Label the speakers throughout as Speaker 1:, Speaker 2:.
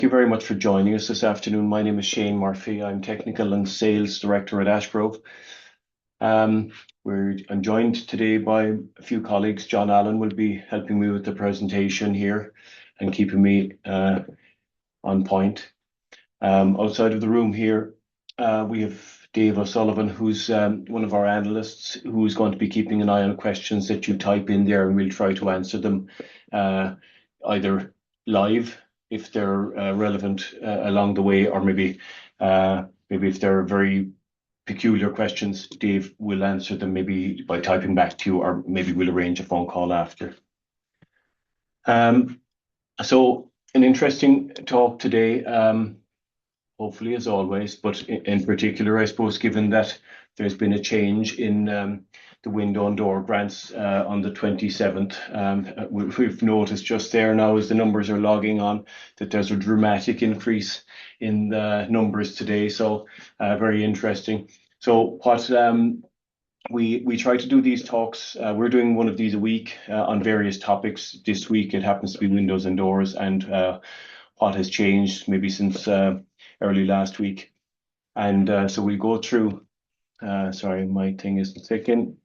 Speaker 1: Thank you very much for joining us this afternoon. My name is Shane Murphy. I'm Technical and Sales Director at Ashgrove. I'm joined today by a few colleagues. John Allen will be helping me with the presentation here and keeping me on point. Outside of the room here, we have Dave O'Sullivan, who's one of our analysts, who's going to be keeping an eye on questions that you type in there, and we'll try to answer them either live if they're relevant along the way, or maybe if they're very peculiar questions, Dave will answer them maybe by typing back to you, or maybe we'll arrange a phone call after. So an interesting talk today, hopefully as always, but in particular, I suppose, given that there's been a change in the window and door grants on the 27th. We've noticed just there now, as the numbers are logging on, that there's a dramatic increase in the numbers today. So very interesting. So what we try to do these talks, we're doing one of these a week on various topics. This week it happens to be windows and doors, and what has changed maybe since early last week. And so we go through, sorry, my thing isn't clicking.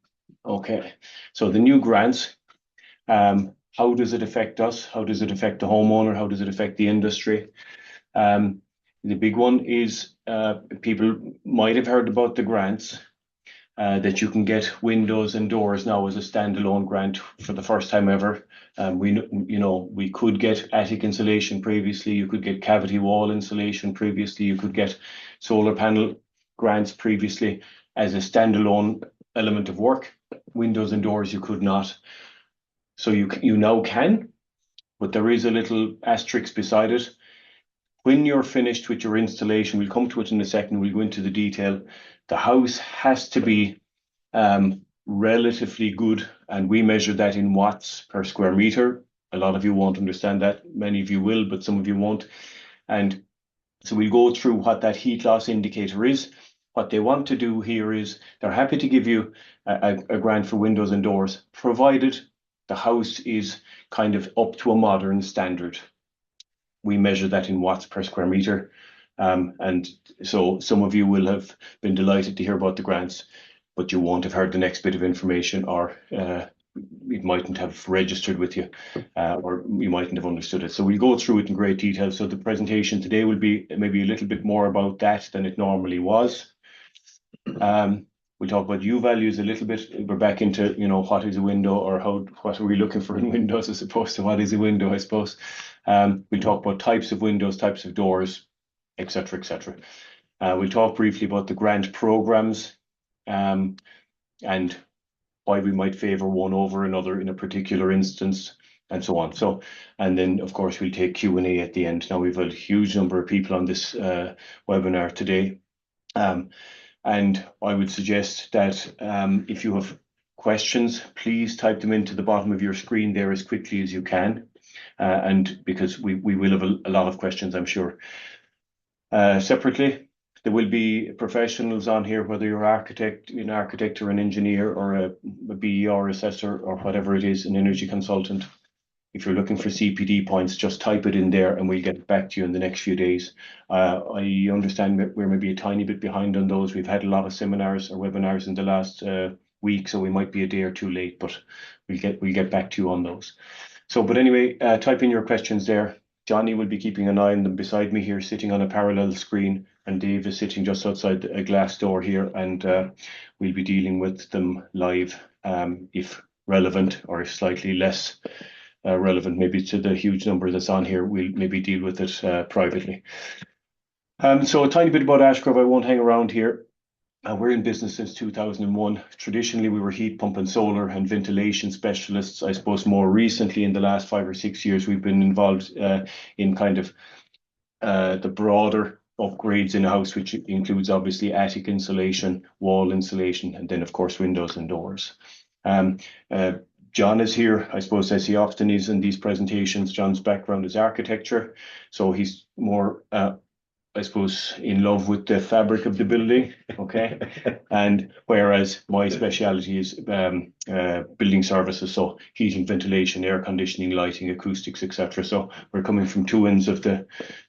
Speaker 1: Okay, so the new grants, how does it affect us? How does it affect the homeowner? How does it affect the industry? The big one is people might have heard about the grants that you can get windows and doors now as a standalone grant for the first time ever. We could get attic insulation previously. You could get cavity wall insulation previously. You could get solar panel grants previously as a standalone element of work. Windows and doors you could not. So you now can, but there is a little asterisk beside it. When you're finished with your installation, we'll come to it in a second, we'll go into the detail. The house has to be relatively good, and we measure that in watts per square meter. A lot of you won't understand that. Many of you will, but some of you won't. And so we'll go through what that heat loss indicator is. What they want to do here is they're happy to give you a grant for windows and doors, provided the house is kind of up to a modern standard. We measure that in watts per square meter. And so some of you will have been delighted to hear about the grants, but you won't have heard the next bit of information, or it mightn't have registered with you, or you mightn't have understood it. So we'll go through it in great detail. So the presentation today will be maybe a little bit more about that than it normally was. We'll talk about U values a little bit. We're back into, what is a window, or what are we looking for in windows as opposed to what is a window, I suppose. We'll talk about types of windows, types of doors, etc., etc. We'll talk briefly about the grant programs and why we might favor one over another in a particular instance, and so on. So, and then of course we'll take Q&A at the end. Now we've a huge number of people on this webinar today. And I would suggest that if you have questions, please type them into the bottom of your screen there as quickly as you can. And because we will have a lot of questions, I'm sure. Separately, there will be professionals on here, whether you're an architect or an engineer, or a BER assessor, or whatever it is, an energy consultant. If you're looking for CPD points, just type it in there and we'll get back to you in the next few days. I understand that we're maybe a tiny bit behind on those. We've had a lot of seminars or webinars in the last week, so we might be a day or two late, but we'll get back to you on those. So, but anyway, type in your questions there. Johnny will be keeping an eye on them beside me here, sitting on a parallel screen, and Dave is sitting just outside a glass door here, and we'll be dealing with them live if relevant, or if slightly less relevant maybe to the huge number that's on here, we'll maybe deal with it privately. So a tiny bit about Ashgrove. I won't hang around here. We're in business since 2001. Traditionally, we were heat pump and solar and ventilation specialists. I suppose more recently, in the last 5 or 6 years, we've been involved in kind of the broader upgrades in a house, which includes obviously attic insulation, wall insulation, and then of course windows and doors. John is here, I suppose, as he often is in these presentations. John's background is architecture, so he's more I suppose, in love with the fabric of the building, okay? And whereas my speciality is building services, so heating, ventilation, air conditioning, lighting, acoustics, etc. So we're coming from two ends of the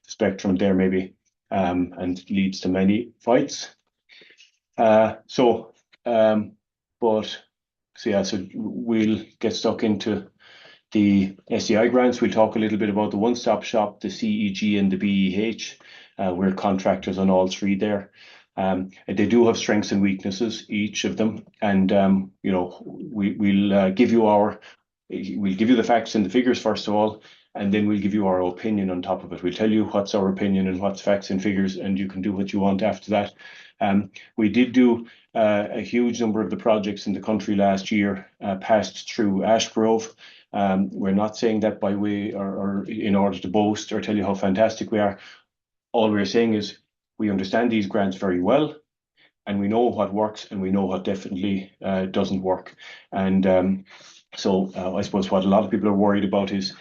Speaker 1: spectrum there, maybe, and leads to many fights. But so yeah, so we'll get stuck into the SEAI grants. We'll talk a little bit about the one-stop shop, the CEG and the BEH. We're contractors on all three there. They do have strengths and weaknesses, each of them. And, you know, we'll give you the facts and the figures first of all, and then we'll give you our opinion on top of it. We'll tell you what's our opinion and what's facts and figures, and you can do what you want after that. We did do a huge number of the projects in the country last year, passed through Ashgrove. We're not saying that by way or in order to boast or tell you how fantastic we are. All we're saying is we understand these grants very well, and we know what works and we know what definitely doesn't work. And so I suppose what a lot of people are worried about is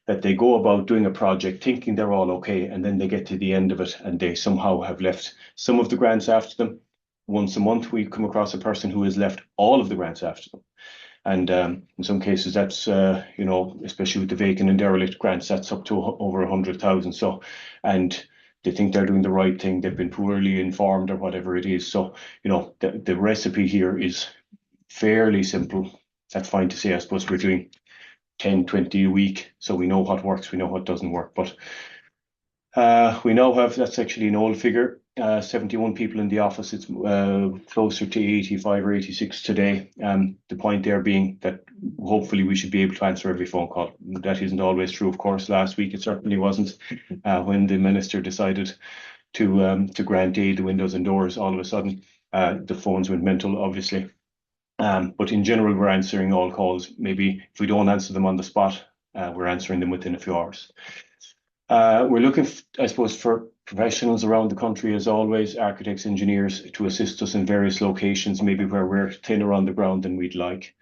Speaker 1: that they go about doing a project thinking they're all okay, and then they get to the end of it and they somehow have left some of the grants after them. Once a month, we come across a person who has left all of the grants after them. And in some cases, that's, you know, especially with the vacant and derelict grants, that's up to over 100,000. So, and they think they're doing the right thing. They've been poorly informed or whatever it is. So, you know, the recipe here is fairly simple. That's fine to say. I suppose we're doing 10, 20 a week. So we know what works, we know what doesn't work. But we now have, that's actually an old figure, 71 people in the office. It's closer to 85 or 86 today. The point there being that hopefully we should be able to answer every phone call. That isn't always true, of course. Last week it certainly wasn't. When the minister decided to grant aid, the windows and doors, all of a sudden the phones went mental, obviously. But in general, we're answering all calls. Maybe if we don't answer them on the spot, we're answering them within a few hours. We're looking, I suppose, for professionals around the country, as always, architects, engineers, to assist us in various locations, maybe where we're thinner on the ground than we'd like.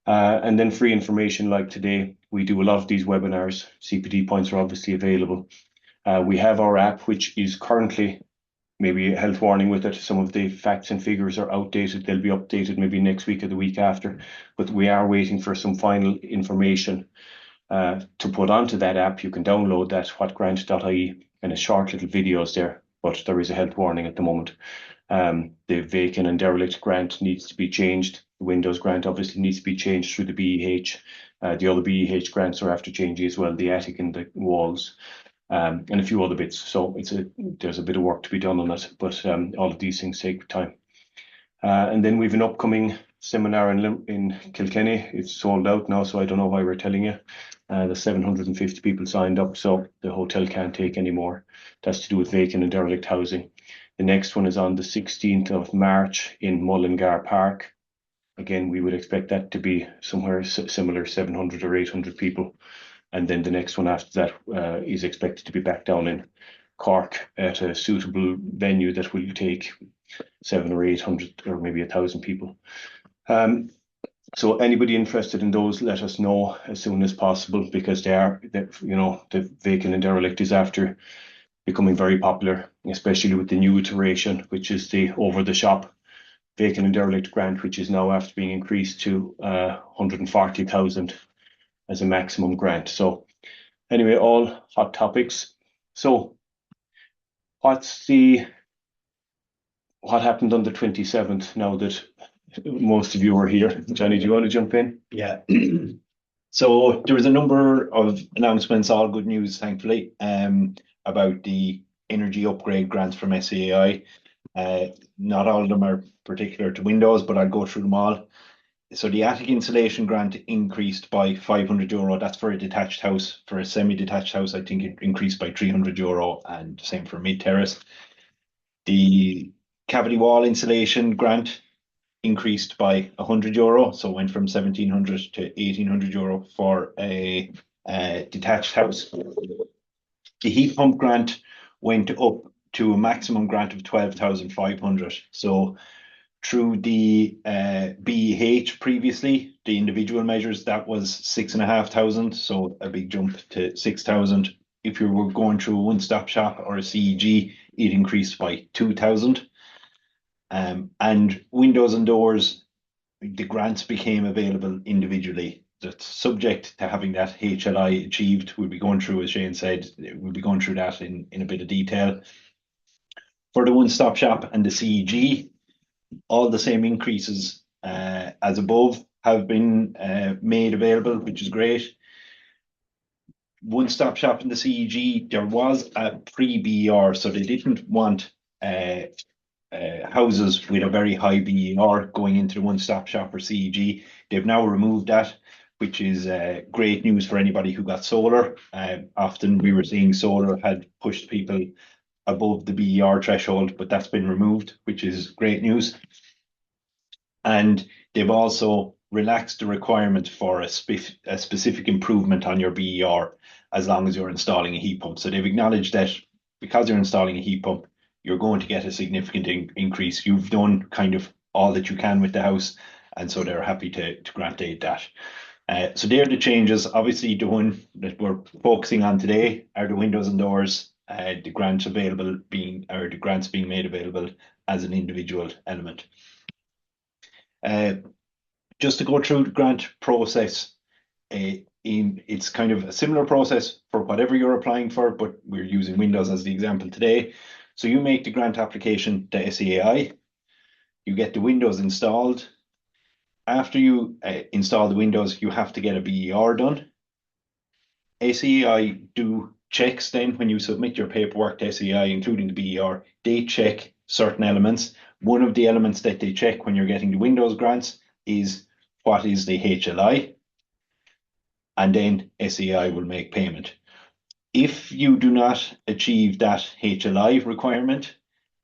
Speaker 1: And then free information like today. We do a lot of these webinars. CPD points are obviously available. We have our app, which is currently maybe a health warning with it. Some of the facts and figures are outdated. They'll be updated maybe next week or the week after. But we are waiting for some final information to put onto that app. You can download that, whatgrant.ie, and a short little videos there, but there is a health warning at the moment. The vacant and derelict grant needs to be changed. The Windows grant obviously needs to be changed through the BEH. The other BEH grants are after changing as well, the attic and the walls, and a few other bits. So there's a bit of work to be done on it, but all of these things take time. And then we've an upcoming seminar in Kilkenny. It's sold out now, so I don't know why we're telling you. There's 750 people signed up, so the hotel can't take any more. That's to do with vacant and derelict housing. The next one is on the 16th of March in Mullingar Park. Again, we would expect that to be somewhere similar, 700 or 800 people. And then the next one after that is expected to be back down in Cork at a suitable venue that will take 700 or 800 or maybe 1,000 people. So anybody interested in those, let us know as soon as possible, because the vacant and derelict is after becoming very popular, especially with the new iteration, which is the over-the-shop vacant and derelict grant, which is now after being increased to 140,000 as a maximum grant. So anyway, all hot topics. So what happened on the 27th, now that most of you are here? Johnny, do you want to jump in?
Speaker 2: Yeah. So there was a number of announcements, all good news, thankfully, about the energy upgrade grants from SEAI. Not all of them are particular to Windows, but I'll go through them all. So the attic insulation grant increased by €500. That's for a detached house. For a semi-detached house, I think it increased by €300, and same for mid-terrace. The cavity wall insulation grant increased by €100, so went from 1,700 to €1,800 for a detached house. The heat pump grant went up to a maximum grant of 12,500. So through the BEH previously, the individual measures, that was 6,500, so a big jump to 6,000. if you were going through a one-stop shop or a CEG, it increased by 2,000. And windows and doors, the grants became available individually. That's subject to having that HLI achieved. We'll be going through, as Shane said, we'll be going through that in a bit of detail. For the one-stop shop and the CEG, all the same increases as above have been made available, which is great. One-stop shop in the CEG, there was a pre-BER, so they didn't want houses with a very high BER going into the one-stop shop or CEG. They've now removed that, which is great news for anybody who got solar. Often we were seeing solar had pushed people above the BER threshold, but that's been removed, which is great news. And they've also relaxed the requirement for a specific improvement on your BER as long as you're installing a heat pump. So they've acknowledged that because you're installing a heat pump, you're going to get a significant increase. You've done kind of all that you can with the house, and so they're happy to grant aid that. So they're the changes. Obviously, the one that we're focusing on today are the windows and doors. The grants being made available as an individual element. Just to go through the grant process, it's kind of a similar process for whatever you're applying for, but we're using windows as the example today. So you make the grant application to SEAI, you get the windows installed. After you install the windows, you have to get a BER done. SEAI do checks then when you submit your paperwork to SEAI, including the BER. They check certain elements. One of the elements that they check when you're getting the windows grants is what is the HLI, and then SEAI will make payment. If you do not achieve that HLI requirement,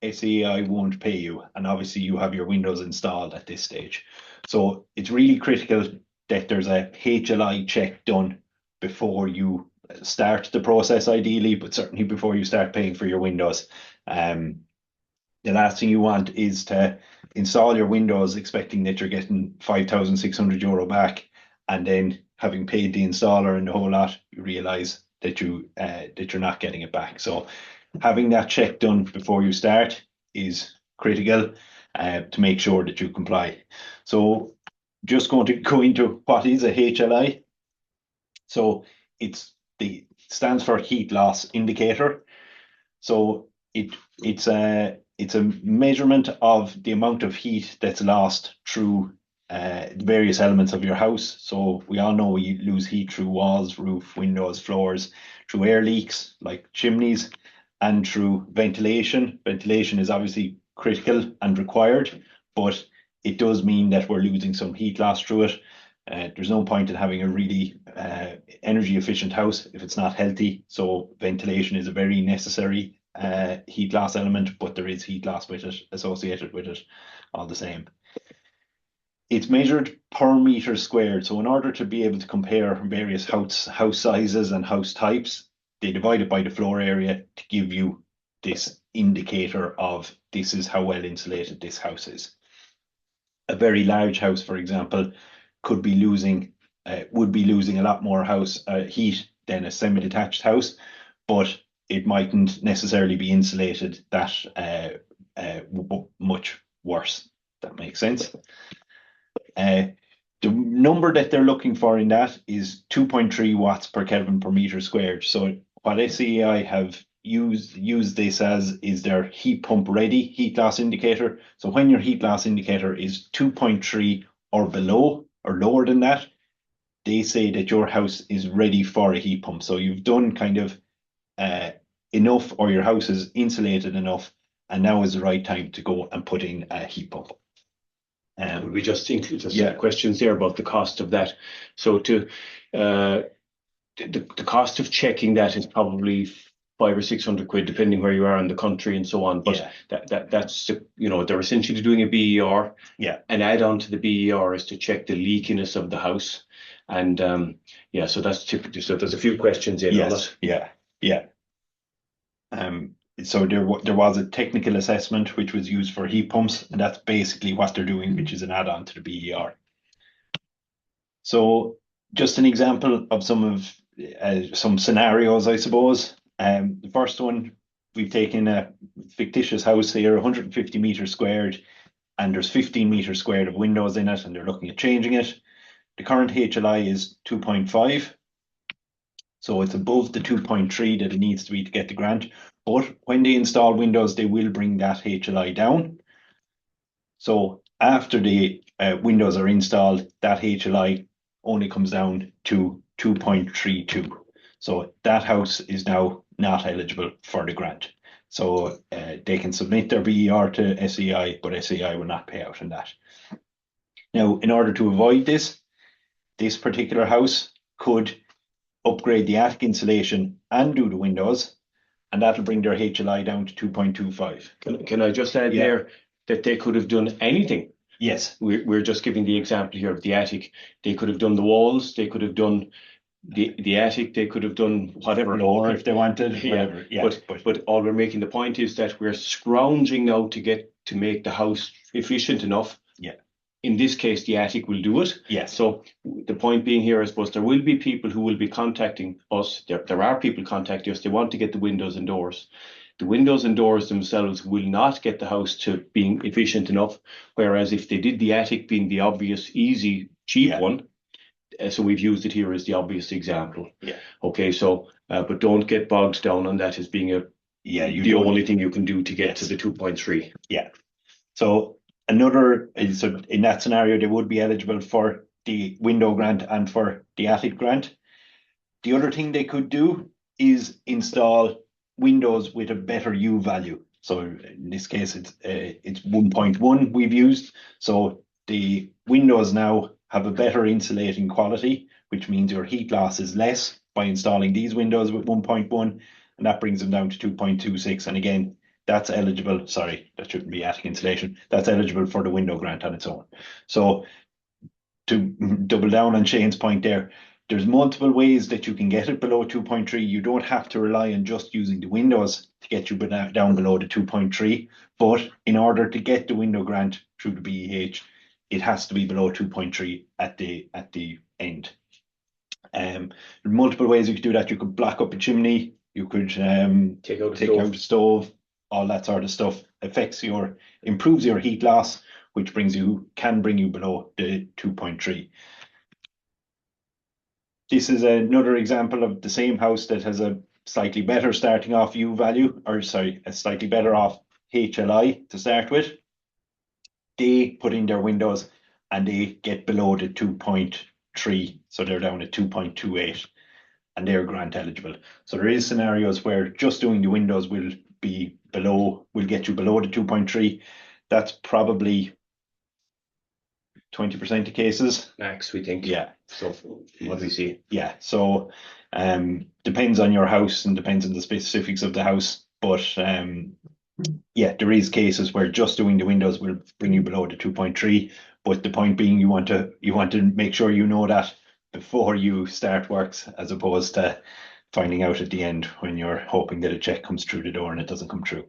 Speaker 2: SEAI won't pay you, and obviously you have your windows installed at this stage. So it's really critical that there's a HLI check done before you start the process, ideally, but certainly before you start paying for your windows. The last thing you want is to install your windows expecting that you're getting €5,600 back, and then having paid the installer and the whole lot, you realise that you're not getting it back. So having that check done before you start is critical to make sure that you comply. So just going to go into what is a HLI. So it stands for heat loss indicator. So it's a measurement of the amount of heat that's lost through various elements of your house. So we all know we lose heat through walls, roof, windows, floors, through air leaks like chimneys, and through ventilation. Ventilation is obviously critical and required, but it does mean that we're losing some heat loss through it. There's no point in having a really energy efficient house if it's not healthy. So ventilation is a very necessary heat loss element, but there is heat loss with it, associated with it all the same. It's measured per meter squared. So in order to be able to compare various house sizes and house types, they divide it by the floor area to give you this indicator of this is how well insulated this house is. A very large house, for example, would be losing a lot more heat than a semi-detached house, but it mightn't necessarily be insulated that much worse. That makes sense. The number that they're looking for in that is 2.3 watts per Kelvin per meter squared. So what SEAI have used this as is their heat pump ready heat loss indicator. So when your heat loss indicator is 2.3 or below or lower than that, they say that your house is ready for a heat pump. So you've done kind of enough, or your house is insulated enough, and now is the right time to go and put in a heat pump.
Speaker 1: We just include some questions there about the cost of that. So the cost of checking that is probably £500 or £600, depending where you are in the country and so on. But that's they're essentially doing a BER.
Speaker 2: Yeah.
Speaker 1: An add-on to the BER is to check the leakiness of the house, and so that's typically. So there's a few questions in on that.
Speaker 2: Yeah. So there was a technical assessment which was used for heat pumps, and that's basically what they're doing, which is an add-on to the BER. So just an example of some of some scenarios, I suppose. The first one, we've taken a fictitious house here, 150 meters squared, and there's 15 meters squared of windows in it, and they're looking at changing it. The current HLI is 2.5, so it's above the 2.3 that it needs to be to get the grant. But when they install windows, they will bring that HLI down. So after the windows are installed, that HLI only comes down to 2.32. So that house is now not eligible for the grant. So they can submit their BER to SEAI, but SEAI will not pay out on that. Now, in order to avoid this particular house could upgrade the attic insulation and do the windows, and that'll bring their HLI down to 2.25.
Speaker 1: Can I just add there that they could have done anything?
Speaker 2: Yes.
Speaker 1: We're just giving the example here of the attic. They could have done the walls, they could have done the attic, they could have done whatever.
Speaker 2: Floor if they wanted,
Speaker 1: whatever. Yeah. But all we're making the point is that we're scrounging now to make the house efficient enough.
Speaker 2: Yeah.
Speaker 1: In this case, the attic will do it.
Speaker 2: Yes.
Speaker 1: So the point being here, I suppose, there will be people who will be contacting us. There are people contacting us. They want to get the windows and doors. The windows and doors themselves will not get the house to being efficient enough. Whereas if they did the attic being the obvious, easy, cheap one, so we've used it here as the obvious example.
Speaker 2: Yeah.
Speaker 1: Okay. So, but don't get bogged down on that as being the only thing you can do to get to the 2.3.
Speaker 2: Yeah. So another is, so in that scenario, they would be eligible for the window grant and for the attic grant. The other thing they could do is install windows with a better U value. So in this case, it's 1.1 we've used. So the windows now have a better insulating quality, which means your heat loss is less by installing these windows with 1.1, and that brings them down to 2.26. And again, that's eligible. Sorry, that shouldn't be attic insulation. That's eligible for the window grant on its own. So to double down on Shane's point there, there's multiple ways that you can get it below 2.3. You don't have to rely on just using the windows to get you down below the 2.3. But in order to get the window grant through the BEH, it has to be below 2.3 at the end. There are multiple ways you could do that. You could block up a chimney. You could take out the stove. All that sort of stuff improves your heat loss, which can bring you below the 2.3. This is another example of the same house that has a slightly better starting off U value, a slightly better off HLI to start with. They put in their windows and they get below the 2.3, so they're down at 2.28, and they're grant eligible. So there is scenarios where just doing the windows will get you below the 2.3. That's probably 20% of cases.
Speaker 1: Max, we think.
Speaker 2: Yeah.
Speaker 1: So what do we see?
Speaker 2: Yeah. So depends on your house and depends on the specifics of the house. But yeah, there is cases where just doing the windows will bring you below the 2.3. But the point being, you want to make sure you know that before you start works, as opposed to finding out at the end when you're hoping that a check comes through the door and it doesn't come through.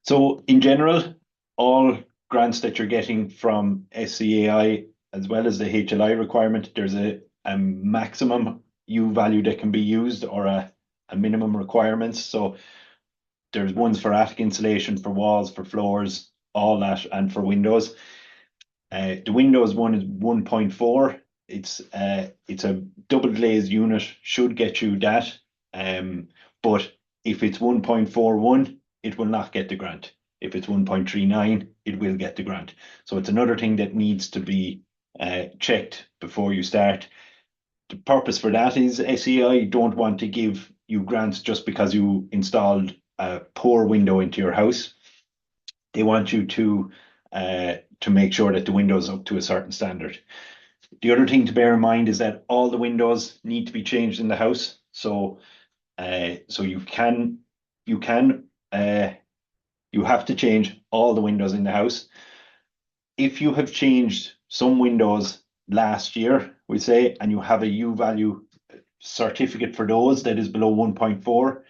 Speaker 2: So in general, all grants that you're getting from SEAI as well as the HLI requirement, there's a maximum U value that can be used or a minimum requirements. So there's ones for attic insulation, for walls, for floors, all that, and for windows. The windows one is 1.4. It's a double glazed unit, should get you that. But if it's 1.41, it will not get the grant. If it's 1.39, it will get the grant. So it's another thing that needs to be checked before you start. The purpose for that is SEAI don't want to give you grants just because you installed a poor window into your house. They want you to make sure that the window is up to a certain standard. The other thing to bear in mind is that all the windows need to be changed in the house. So you have to change all the windows in the house. If you have changed some windows last year, we say, and you have a U value certificate for those that is below 1.4,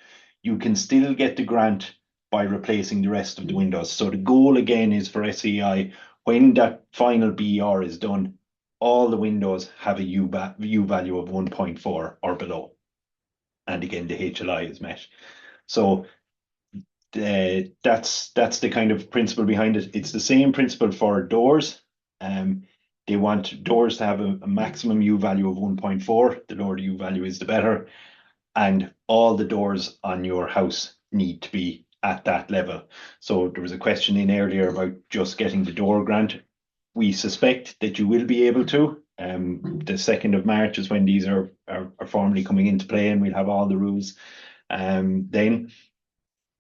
Speaker 2: you can still get the grant by replacing the rest of the windows. So the goal again is for SEAI, when that final BER is done, all the windows have a U value of 1.4 or below. And again, the HLI is met. So that's the kind of principle behind it. It's the same principle for doors. They want doors to have a maximum U value of 1.4. The lower the U value is, the better. And all the doors on your house need to be at that level. So there was a question in earlier about just getting the door grant. We suspect that you will be able to. The 2nd of March is when these are formally coming into play, and we'll have all the rules then.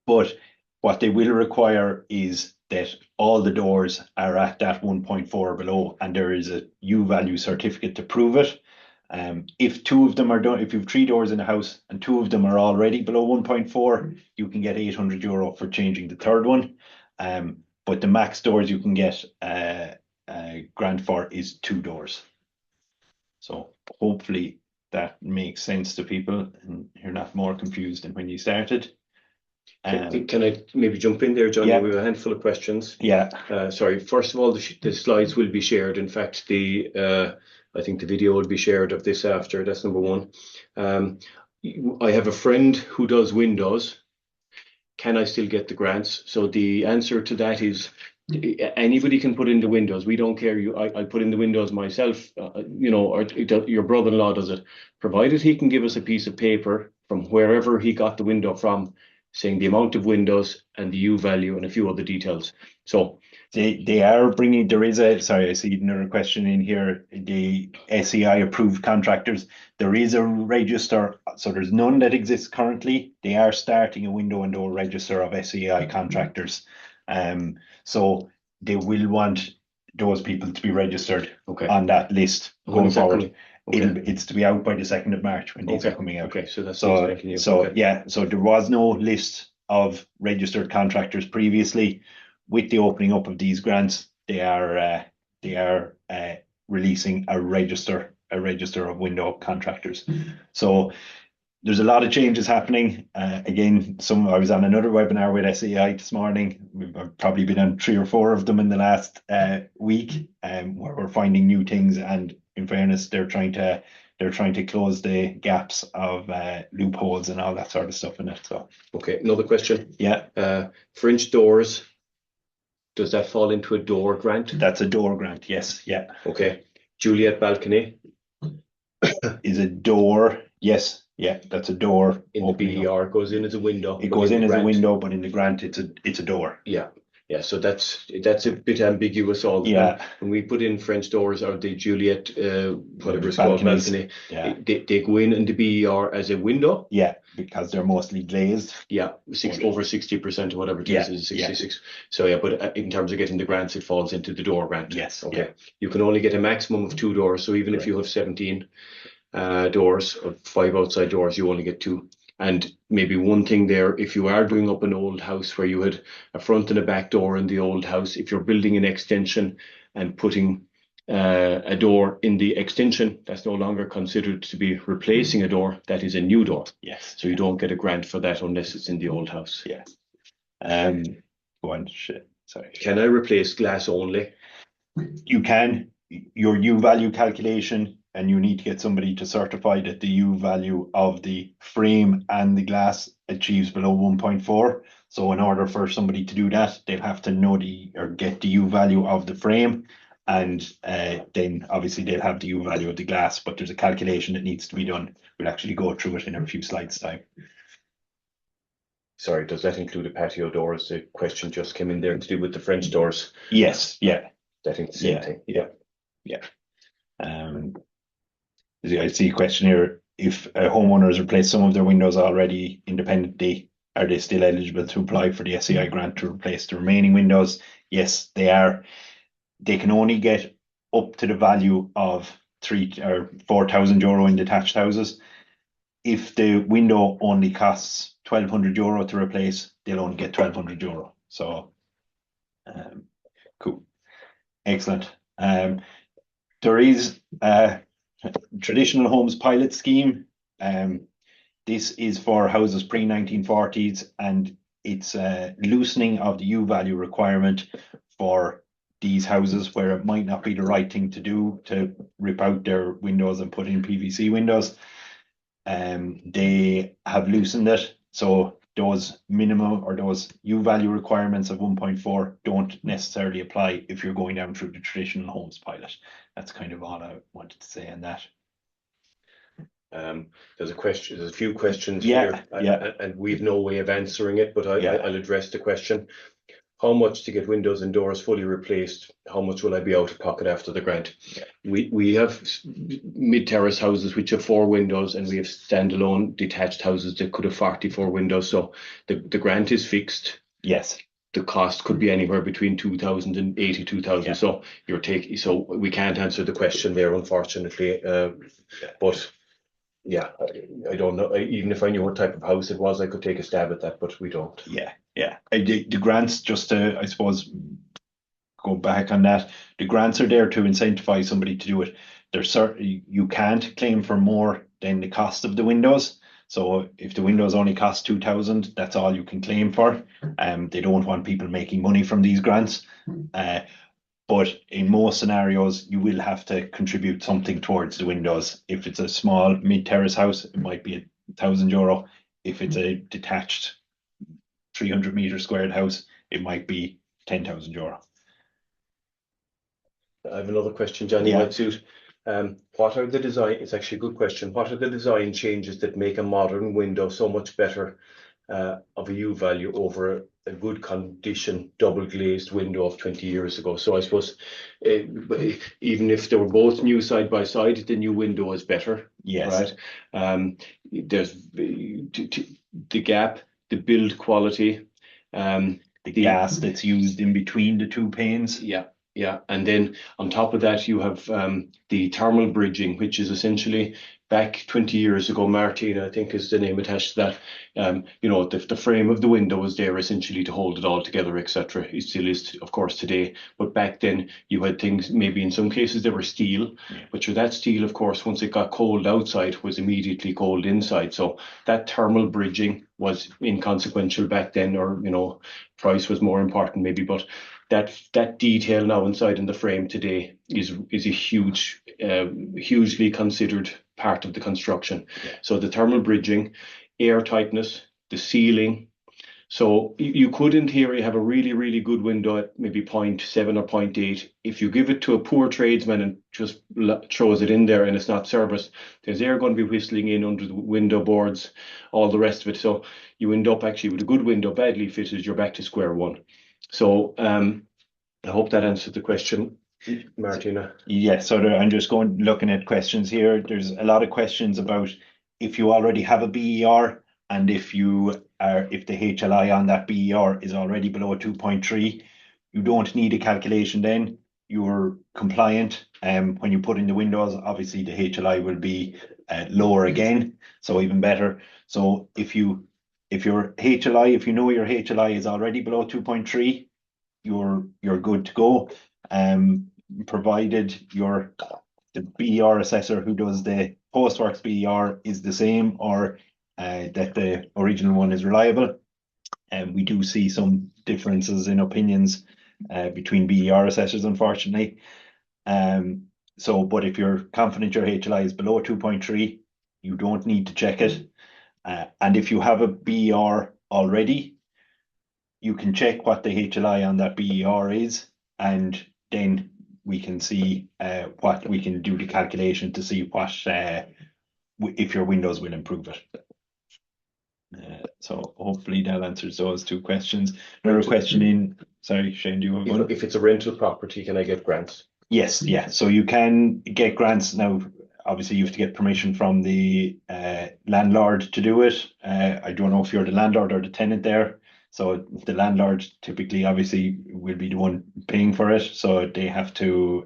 Speaker 2: But what they will require is that all the doors are at that 1.4 below, and there is a U value certificate to prove it. If 2 of them are done, if you have 3 doors in a house and 2 of them are already below 1.4, you can get €800 for changing the 3rd one. But the max doors you can get grant for is 2 doors. So hopefully that makes sense to people and you're not more confused than when you started.
Speaker 1: Can I maybe jump in there, Johnny?
Speaker 2: Yeah.
Speaker 1: We have a handful of questions.
Speaker 2: Yeah.
Speaker 1: Sorry. First of all, the slides will be shared. In fact, I think the video will be shared of this after. That's number one. I have a friend who does windows. Can I still get the grants? So the answer to that is anybody can put in the windows. We don't care. I put in the windows myself, or your brother-in-law does it, provided he can give us a piece of paper from wherever he got the window from, saying the amount of windows and the U value and a few other details. So
Speaker 2: they are bringing, there is sorry, I see another question in here, the SEAI approved contractors. There is a register, so there's none that exists currently. They are starting a window and door register of SEAI contractors. So they will want those people to be registered on that list going forward. Okay. It's to be out by the 2nd of March when these are coming out.
Speaker 1: Okay, so that's
Speaker 2: yeah, so there was no list of registered contractors previously. With the opening up of these grants, they are releasing a register of window contractors. So there's a lot of changes happening. Again, I was on another webinar with SEAI this morning. I've probably been on 3 or 4 of them in the last week, where we're finding new things. And in fairness, they're trying to close the gaps of loopholes and all that sort of stuff in it. So
Speaker 1: okay, another question.
Speaker 2: Yeah.
Speaker 1: French doors. Does that fall into a door grant?
Speaker 2: That's a door grant, yes. Yeah.
Speaker 1: Okay. Juliet balcony
Speaker 2: is a door. Yes. Yeah, that's a door.
Speaker 1: In the BER, goes in as a window.
Speaker 2: It goes in as a window, but in the grant, it's a door.
Speaker 1: Yeah. Yeah, so that's a bit ambiguous. All
Speaker 2: yeah.
Speaker 1: When we put in French doors or the Juliet, whatever it's called, balcony,
Speaker 2: yeah.
Speaker 1: they go in the BER as a window.
Speaker 2: Yeah, because they're mostly glazed.
Speaker 1: Yeah, over 60% or whatever it is 66. Yeah. So yeah, but in terms of getting the grants, it falls into the door grant.
Speaker 2: Yes.
Speaker 1: Okay.
Speaker 2: Yeah.
Speaker 1: You can only get a maximum of 2 doors. So even if you have 17 doors or 5 outside doors, you only get 2. And maybe one thing there, if you are doing up an old house where you had a front and a back door in the old house, if you're building an extension and putting a door in the extension, that's no longer considered to be replacing a door. That is a new door.
Speaker 2: Yes.
Speaker 1: So you don't get a grant for that unless it's in the old house.
Speaker 2: Yeah. Sorry.
Speaker 1: Can I replace glass only?
Speaker 2: You can. Your U value calculation, and you need to get somebody to certify that the U value of the frame and the glass achieves below 1.4. So in order for somebody to do that, they'll have to know get the U value of the frame, and then obviously they'll have the U value of the glass, but there's a calculation that needs to be done. We'll actually go through it in a few slides time.
Speaker 1: Sorry, does that include a patio doors? The question just came in there to do with the French doors.
Speaker 2: Yes, yeah.
Speaker 1: I think the same thing.
Speaker 2: Yeah. I see a question here. If homeowners replace some of their windows already independently, are they still eligible to apply for the SEAI grant to replace the remaining windows? Yes, they are. They can only get up to the value of €3,000 or €4,000 in detached houses. If the window only costs €1,200 to replace, they'll only get €1,200. So, cool. Excellent. There is a traditional homes pilot scheme. This is for houses pre-1940s, and it's a loosening of the U value requirement for these houses where it might not be the right thing to do to rip out their windows and put in PVC windows. They have loosened it, so those minimum or those U value requirements of 1.4 don't necessarily apply if you're going down through the traditional homes pilot. That's kind of all I wanted to say on that.
Speaker 1: There's a few questions
Speaker 2: Yeah,
Speaker 1: here, and we've no way of answering it, but I'll address the question. How much to get windows and doors fully replaced? How much will I be out of pocket after the grant?
Speaker 2: Yeah.
Speaker 1: We have mid-terrace houses which have 4 windows, and we have standalone detached houses that could have 44 windows. So the grant is fixed.
Speaker 2: Yes.
Speaker 1: The cost could be anywhere between 2,000 and 82,000.
Speaker 2: Yeah.
Speaker 1: So so we can't answer the question there, unfortunately. But yeah, I don't know. Even if I knew what type of house it was, I could take a stab at that, but we don't.
Speaker 2: Yeah. The grants, just to, I suppose, go back on that, the grants are there to incentivize somebody to do it. There's certainly, you can't claim for more than the cost of the windows. So if the windows only cost 2,000, that's all you can claim for. They don't want people making money from these grants. But in most scenarios, you will have to contribute something towards the windows. If it's a small mid-terrace house, it might be €1,000. If it's a detached 300 meter squared house, it might be €10,000.
Speaker 1: I have another question, Johnny, might suit. What are the design? It's actually a good question. What are the design changes that make a modern window so much better of a U value over a good condition double glazed window of 20 years ago? So I suppose even if they were both new side by side, the new window is better.
Speaker 2: Yes.
Speaker 1: Right. There's the gap, the build quality,
Speaker 2: the glass that's used in between the two panes.
Speaker 1: Yeah, and then on top of that, you have the thermal bridging, which is essentially back 20 years ago, Martina, I think is the name attached to that. The frame of the window was there essentially to hold it all together, etc. It still is, of course, today. But back then, you had things, maybe in some cases they were steel, but that steel, of course, once it got cold outside, was immediately cold inside. So that thermal bridging was inconsequential back then, or price was more important maybe, but that detail now inside in the frame today is a hugely considered part of the construction. So the thermal bridging, air tightness, the sealing. So you could in theory have a really, really good window at maybe 0.7 or 0.8. If you give it to a poor tradesman and just throws it in there and it's not serviced, there's air going to be whistling in under the window boards, all the rest of it. So you end up actually with a good window badly fitted, you're back to square one. So I hope that answered the question, Martina.
Speaker 2: Yes, so I'm just looking at questions here. There's a lot of questions about if you already have a BER and if the HLI on that BER is already below 2.3, you don't need a calculation then. You're compliant. When you put in the windows, obviously the HLI will be lower again, so even better. So if you know your HLI is already below 2.3, you're good to go. Provided the BER assessor who does the postworks BER is the same, or that the original one is reliable. And we do see some differences in opinions between BER assessors, unfortunately. But if you're confident your HLI is below 2.3, you don't need to check it. And if you have a BER already, you can check what the HLI on that BER is, and then we can see what we can do the calculation to see what if your windows will improve it. So hopefully that answers those two questions. Another question sorry, Shane, do you have one?
Speaker 1: If it's a rental property, can I get grants?
Speaker 2: Yes, yeah. So you can get grants now. Obviously, you have to get permission from the landlord to do it. I don't know if you're the landlord or the tenant there. So the landlord typically, obviously, will be the one paying for it. So they have to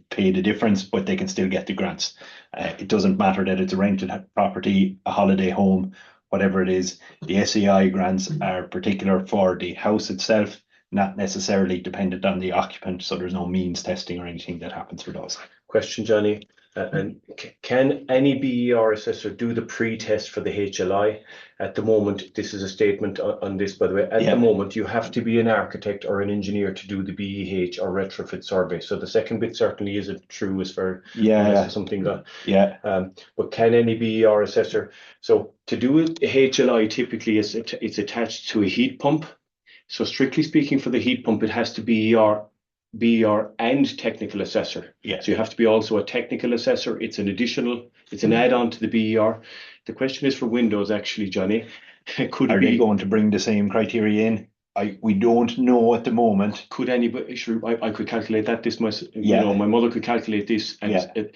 Speaker 2: pay the difference, but they can still get the grants. It doesn't matter that it's a rented property, a holiday home, whatever it is. The SEAI grants are particular for the house itself, not necessarily dependent on the occupant. So there's no means testing or anything that happens for those.
Speaker 1: Question, Johnny. And can any BER assessor do the pre-test for the HLI? At the moment, this is a statement on this, by the way. At the moment, you have to be an architect or an engineer to do the BEH or retrofit survey. So the second bit certainly isn't true as for something that. But can any BER assessor? So to do a HLI, typically it's attached to a heat pump. So strictly speaking, for the heat pump, it has to be BER and technical assessor. So you have to be also a technical assessor. It's an add-on to the BER. The question is for Windows, actually, Johnny. Are
Speaker 2: they going to bring the same criteria in? We don't know at the moment.
Speaker 1: Could anybody? Sure, I could calculate that. My mother could calculate this. And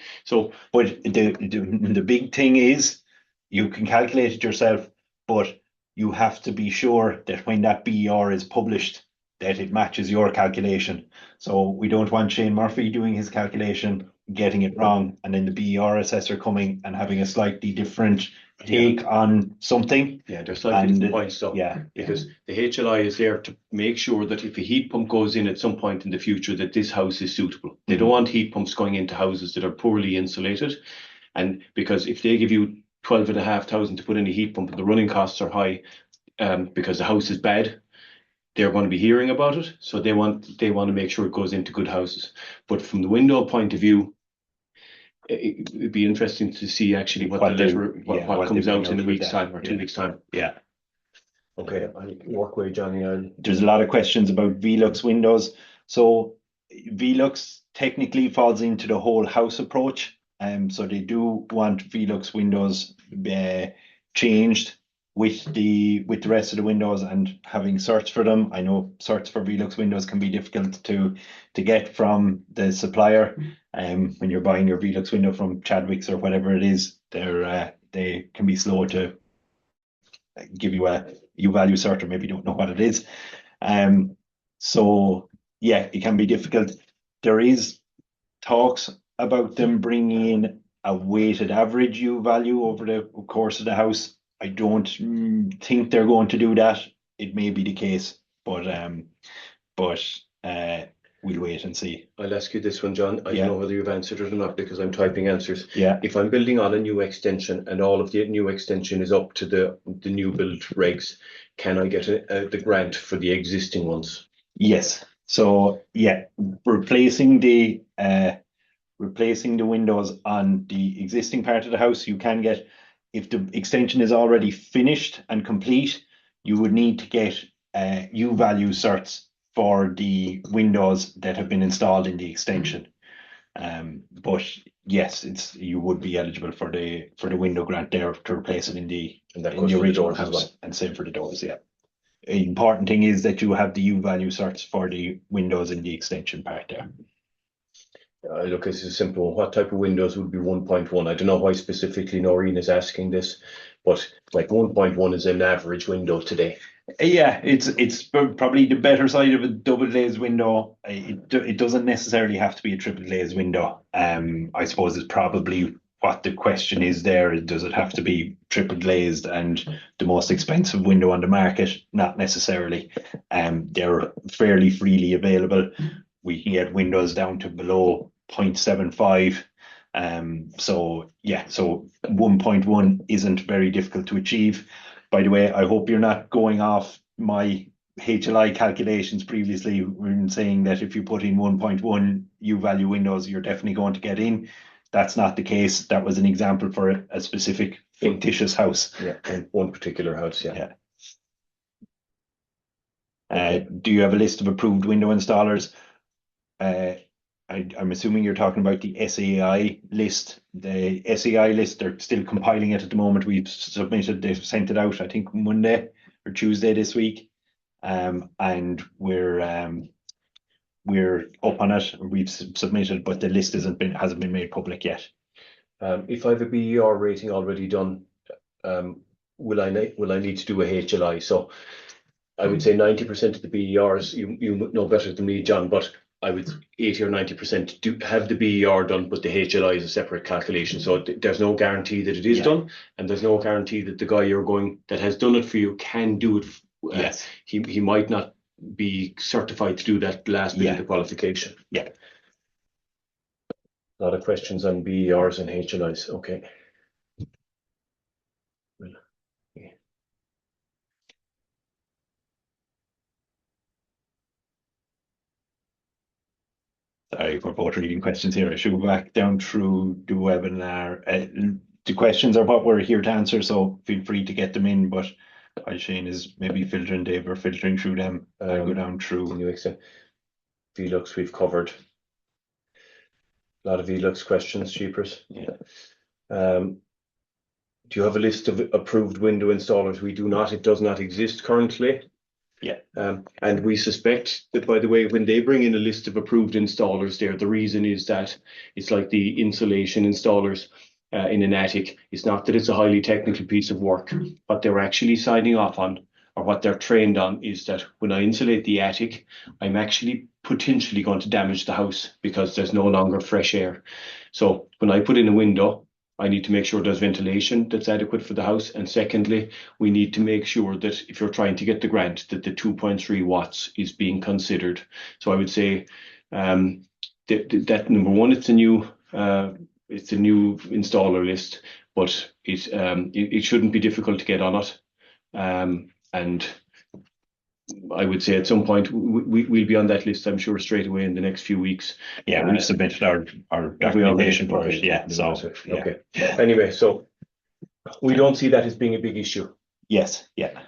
Speaker 2: but the big thing is you can calculate it yourself, but you have to be sure that when that BER is published, that it matches your calculation. So we don't want Shane Murphy doing his calculation, getting it wrong, and then the BER assessor coming and having a slightly different take on something.
Speaker 1: There's slightly different points. So because the HLI is there to make sure that if a heat pump goes in at some point in the future, that this house is suitable. They don't want heat pumps going into houses that are poorly insulated, and because if they give you 12,500 to put in a heat pump and the running costs are high, because the house is bad, they're going to be hearing about it, so they want to make sure it goes into good houses. But from the window point of view, it'd be interesting to see actually what comes out in a week's time or 2 weeks' time. Okay, I'll work away, Johnny.
Speaker 2: There's a lot of questions about Velux windows. So Velux technically falls into the whole house approach. So they do want Velux windows changed with the rest of the windows and having search for them. I know search for Velux windows can be difficult to get from the supplier. When you're buying your Velux window from Chadwick's or whatever it is, they can be slow to give you a U-value search, or maybe don't know what it is. So yeah, it can be difficult. There is talks about them bringing in a weighted average U-value over the course of the house. I don't think they're going to do that. It may be the case, but we'll wait and see.
Speaker 1: I'll ask you this one, John. I don't know whether you've answered it or not because I'm typing answers.
Speaker 2: If
Speaker 1: I'm building on a new extension and all of the new extension is up to the new build regs, can I get the grant for the existing ones?
Speaker 2: Yes. So replacing the windows on the existing part of the house, you can get. If the extension is already finished and complete, you would need to get U-value certs for the windows that have been installed in the extension. But yes, you would be eligible for the window grant there to replace it in the original house, and same for the doors. The important thing is that you have the U-value certs for the windows in the extension part there.
Speaker 1: Look, this is simple. What type of windows would be 1.1? I don't know why specifically Noreen is asking this, but like 1.1 is an average window today.
Speaker 2: It's probably the better side of a double glazed window. It doesn't necessarily have to be a triple glazed window. I suppose it's probably what the question is there. Does it have to be triple glazed and the most expensive window on the market? Not necessarily. They're fairly freely available. We can get windows down to below 0.75. So 1.1 isn't very difficult to achieve. By the way, I hope you're not going off my HLI calculations previously when saying that if you put in 1.1 U-value windows, you're definitely going to get in. That's not the case. That was an example for a specific fictitious house.
Speaker 1: In one particular house,
Speaker 2: Do you have a list of approved window installers? I'm assuming you're talking about the SEAI list. The SEAI list, they're still compiling it at the moment. They've sent it out, I think, Monday or Tuesday this week. And we're up on it. We've submitted, but the list hasn't been made public yet.
Speaker 1: If I have a BER rating already done, will I need to do a HLI? So I would say 90% of the BERs, you know better than me, John, but I would 80 or 90% do have the BER done, but the HLI is a separate calculation. So there's no guarantee that it is done, and there's no guarantee that the guy that has done it for you can do it.
Speaker 2: Yes.
Speaker 1: He might not be certified to do that last bit of the qualification. A lot of questions on BERs and HLIs. Okay. Well, yeah.
Speaker 2: Sorry, we're both reading questions here. I should go back down through the webinar. The questions are what we're here to answer, so feel free to get them in. But while Shane is maybe filtering, Dave, or filtering through them, I'll go down through.
Speaker 1: New extent. Velux we've covered. A lot of Velux questions, cheapers.
Speaker 2: Yeah.
Speaker 1: Do you have a list of approved window installers? We do not. It does not exist currently.
Speaker 2: Yeah.
Speaker 1: And we suspect that, by the way, when they bring in a list of approved installers there, the reason is that it's like the insulation installers in an attic. It's not that it's a highly technical piece of work. What they're actually signing off on, or what they're trained on, is that when I insulate the attic, I'm actually potentially going to damage the house because there's no longer fresh air. So when I put in a window, I need to make sure there's ventilation that's adequate for the house. And secondly, we need to make sure that if you're trying to get the grant, that the 2.3 watts is being considered. So I would say that number one, it's a new installer list, but it shouldn't be difficult to get on it. And I would say at some point we'll be on that list, I'm sure, straight away in the next few weeks.
Speaker 2: Yeah, we submitted our documentation for it. Yeah, so
Speaker 1: okay. Anyway, so we don't see that as being a big issue.
Speaker 2: Yes, yeah.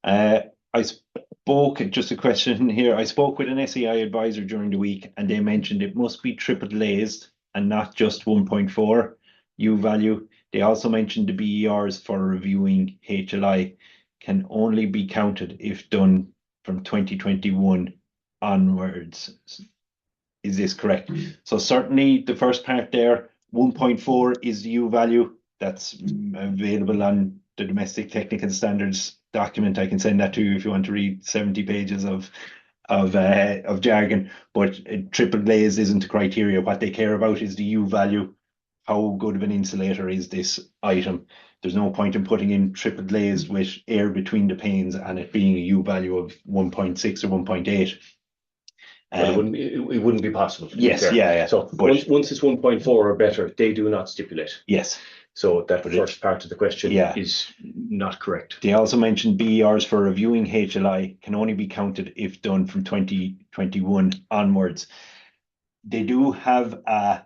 Speaker 2: I spoke, just a question here. I spoke with an SEAI advisor during the week, and they mentioned it must be triple glazed and not just 1.4 U value. They also mentioned the BERs for reviewing HLI can only be counted if done from 2021 onwards. Is this correct? So certainly the first part there, 1.4 is the U value that's available on the domestic technical standards document. I can send that to you if you want to read 70 pages of jargon, but triple glaze isn't a criteria. What they care about is the U value. How good of an insulator is this item? There's no point in putting in triple glazed with air between the panes and it being a U value of 1.6 or 1.8.
Speaker 1: Well, it wouldn't be possible.
Speaker 2: Yes, yeah.
Speaker 1: So once it's 1.4 or better, they do not stipulate.
Speaker 2: Yes.
Speaker 1: So that first part of the question is not correct.
Speaker 2: They also mentioned BERs for reviewing HLI can only be counted if done from 2021 onwards. They do have a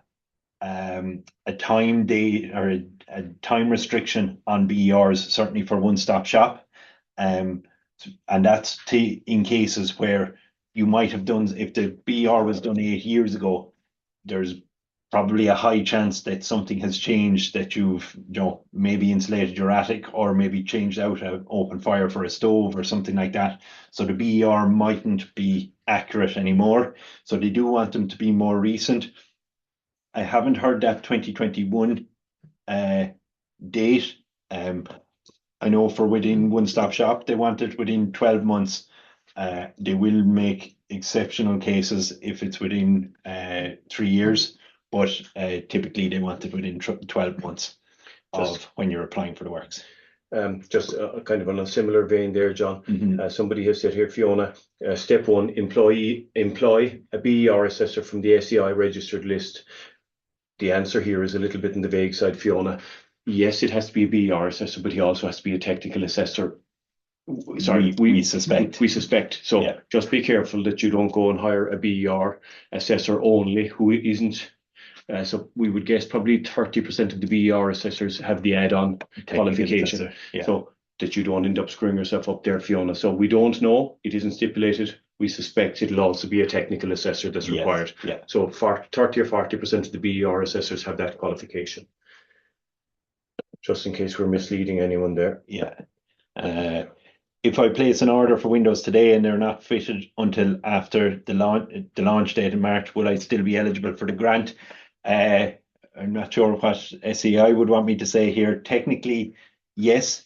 Speaker 2: time date or a time restriction on BERs, certainly for one-stop shop, and that's in cases where you might have done, if the BER was done 8 years ago, there's probably a high chance that something has changed, that you've maybe insulated your attic or maybe changed out an open fire for a stove or something like that. So the BER mightn't be accurate anymore. So they do want them to be more recent. I haven't heard that 2021 date. I know for within one-stop shop, they want it within 12 months. They will make exceptional cases if it's within 3 years, but typically they want it within 12 months of when you're applying for the works.
Speaker 1: Just kind of on a similar vein there, John. Somebody has said here, Fiona, step one, employ a BER assessor from the SEAI registered list. The answer here is a little bit in the vague side, Fiona. Yes, it has to be a BER assessor, but he also has to be a technical assessor. Sorry, we suspect. We suspect. So just be careful that you don't go and hire a BER assessor only who isn't. So we would guess probably 30% of the BER assessors have the add-on qualification. So that you don't end up screwing yourself up there, Fiona. So we don't know. It isn't stipulated. We suspect it'll also be a technical assessor that's required. So 30 or 40% of the BER assessors have that qualification. Just in case we're misleading anyone there.
Speaker 2: If I place an order for windows today and they're not fitted until after the launch date in March, will I still be eligible for the grant? I'm not sure what SEAI would want me to say here. Technically, yes.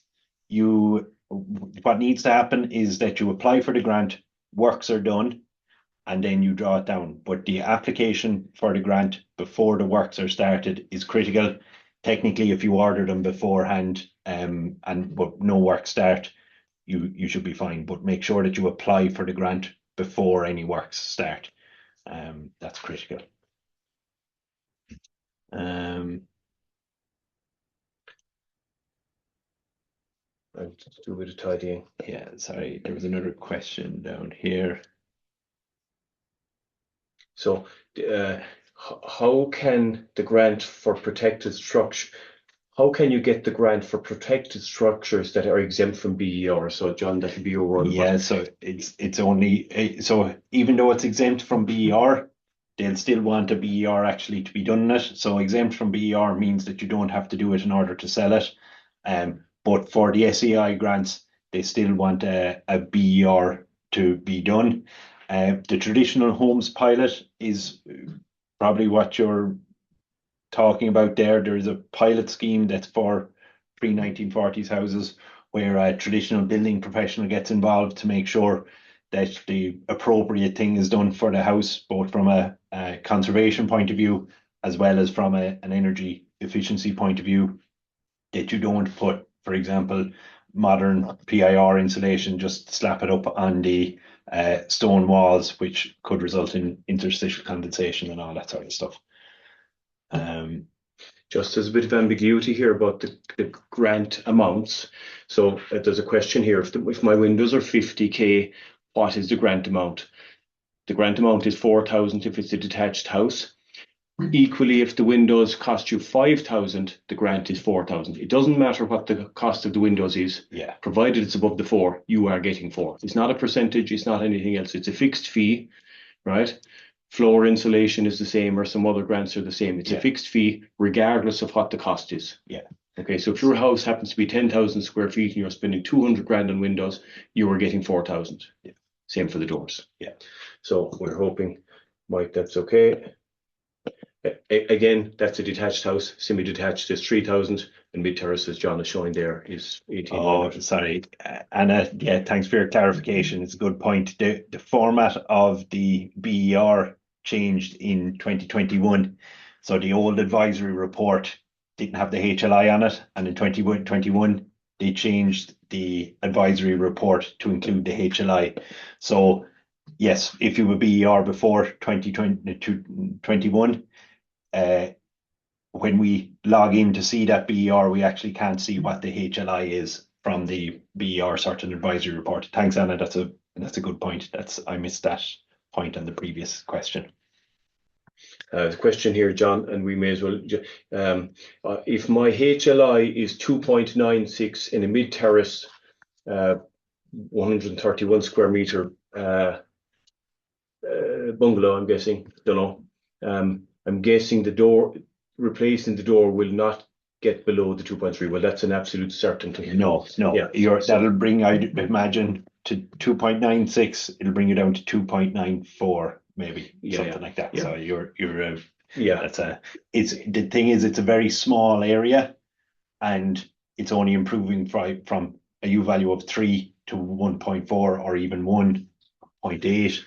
Speaker 2: What needs to happen is that you apply for the grant, works are done, and then you draw it down. But the application for the grant before the works are started is critical. Technically, if you order them beforehand but no work start, you should be fine. But make sure that you apply for the grant before any works start. That's critical.
Speaker 1: I'll just do a bit of tidying.
Speaker 2: Yeah, sorry, there was another question down here.
Speaker 1: So, how can the grant for protected structure? How can you get the grant for protected structures that are exempt from BER? So, John, that would be your word.
Speaker 2: Yeah, so it's only so even though it's exempt from BER, they'll still want a BER actually to be done in it. So exempt from BER means that you don't have to do it in order to sell it. But for the SEAI grants, they still want a BER to be done. The traditional homes pilot is probably what you're talking about there. There's a pilot scheme that's for pre-1940s houses where a traditional building professional gets involved to make sure that the appropriate thing is done for the house, both from a conservation point of view as well as from an energy efficiency point of view, that you don't put, for example, modern PIR insulation, just slap it up on the stone walls, which could result in interstitial condensation and all that sort of stuff.
Speaker 1: Just there's a bit of ambiguity here about the grant amounts. So there's a question here: if my windows are 50k, what is the grant amount? The grant amount is 4,000 if it's a detached house. Equally, if the windows cost you 5,000, the grant is 4,000. It doesn't matter what the cost of the windows is.
Speaker 2: Yeah.
Speaker 1: Provided it's above the 4, you are getting 4. It's not a percentage. It's not anything else. It's a fixed fee, right? Floor insulation is the same, or some other grants are the same. It's a fixed fee regardless of what the cost is.
Speaker 2: Yeah.
Speaker 1: Okay, so if your house happens to be 10,000 square feet and you're spending 200 grand on windows, you are getting 4,000.
Speaker 2: Yeah.
Speaker 1: Same for the doors.
Speaker 2: Yeah.
Speaker 1: So we're hoping, Mike, that's okay. Again, that's a detached house. Semi-detached is 3,000, and mid-terrace, as John is showing there, is 1,800.
Speaker 2: Oh, sorry, Anna. Yeah, thanks for your clarification. It's a good point. The format of the BER changed in 2021. So the old advisory report didn't have the HLI on it, and in 2021 they changed the advisory report to include the HLI. So yes, if you were BER before 2021, when we log in to see that BER, we actually can't see what the HLI is from the BER certain advisory report. Thanks, Anna. That's a good point. I missed that point on the previous question.
Speaker 1: The question here, John, and we may as well. If my HLI is 2.96 in a mid-terrace, 131 square meter bungalow, I'm guessing. Don't know. I'm guessing replacing the door will not get below the 2.3. Well, that's an absolute certainty.
Speaker 2: No. Yeah. That'll bring, I'd imagine, to 2.96. It'll bring you down to 2.94, maybe something like that. Yeah. So you're the thing is, it's a very small area, and it's only improving from a U value of 3 to 1.4 or even 1.8.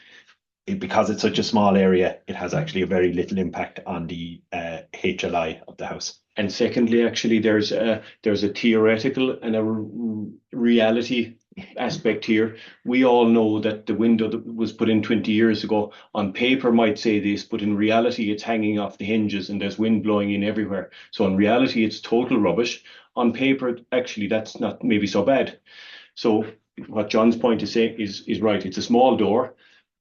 Speaker 2: Because it's such a small area, it has actually a very little impact on the HLI of the house. And secondly, actually, there's a theoretical and a reality aspect here. We all know that the window that was put in 20 years ago on paper might say this, but in reality, it's hanging off the hinges and there's wind blowing in everywhere. So in reality, it's total rubbish. On paper, actually, that's not maybe so bad. So what John's point is saying is right. It's a small door.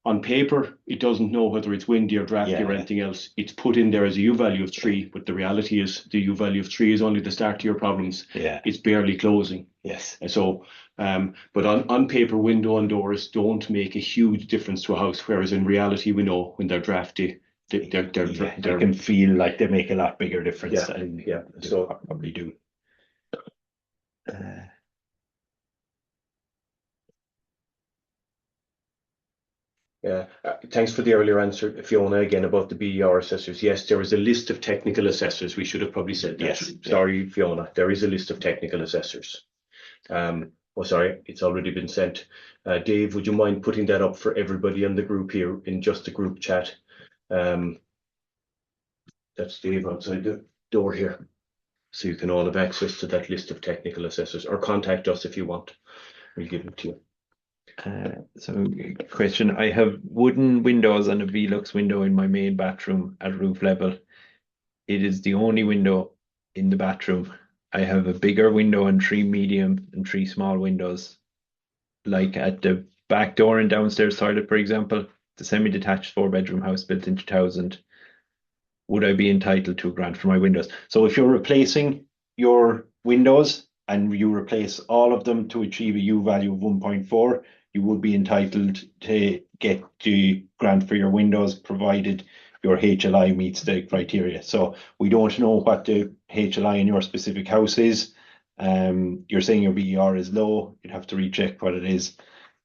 Speaker 2: On paper, it doesn't know whether it's windy or drafty or anything else. It's put in there as a U value of 3, but the reality is the U value of 3 is only the start to your problems. Yeah.
Speaker 1: It's barely closing.
Speaker 2: Yes.
Speaker 1: And so, but on paper, window and doors don't make a huge difference to a house, whereas in reality, we know when they're drafty, they
Speaker 2: can feel like they make a lot bigger difference.
Speaker 1: Yeah. So
Speaker 2: probably do.
Speaker 1: Thanks for the earlier answer, Fiona, again about the BER assessors. Yes, there is a list of technical assessors. We should have probably said that.
Speaker 2: Yes.
Speaker 1: Sorry, Fiona. There is a list of technical assessors. Sorry, it's already been sent. Dave, would you mind putting that up for everybody in the group here in just the group chat? That's Dave outside the door here. So you can all have access to that list of technical assessors, or contact us if you want. We'll give it to you.
Speaker 2: So question, I have wooden windows and a Velux window in my main bathroom at roof level. It is the only window in the bathroom. I have a bigger window and 3 medium and 3 small windows. Like at the back door and downstairs toilet, for example, the semi-detached 4-bedroom house built in 2000. Would I be entitled to a grant for my windows? So if you're replacing your windows and you replace all of them to achieve a U value of 1.4, you would be entitled to get the grant for your windows, provided your HLI meets the criteria. So we don't know what the HLI in your specific house is. You're saying your BER is low. You'd have to recheck what it is.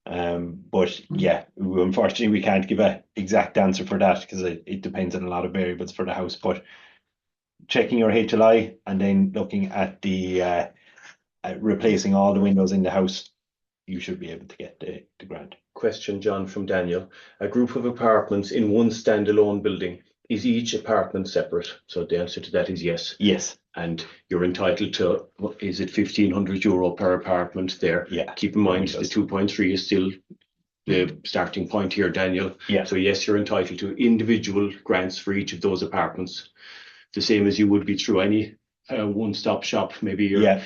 Speaker 2: But yeah, unfortunately, we can't give an exact answer for that because it depends on a lot of variables for the house. But checking your HLI and then looking at the replacing all the windows in the house, you should be able to get the grant.
Speaker 1: Question, John, from Daniel. A group of apartments in one standalone building. Is each apartment separate? So the answer to that is yes.
Speaker 2: Yes.
Speaker 1: And you're entitled to, is it €1,500 per apartment there?
Speaker 2: Yeah.
Speaker 1: Keep in mind the 2.3 is still the starting point here, Daniel.
Speaker 2: Yeah.
Speaker 1: So yes, you're entitled to individual grants for each of those apartments, the same as you would be through any one-stop shop. Maybe you're,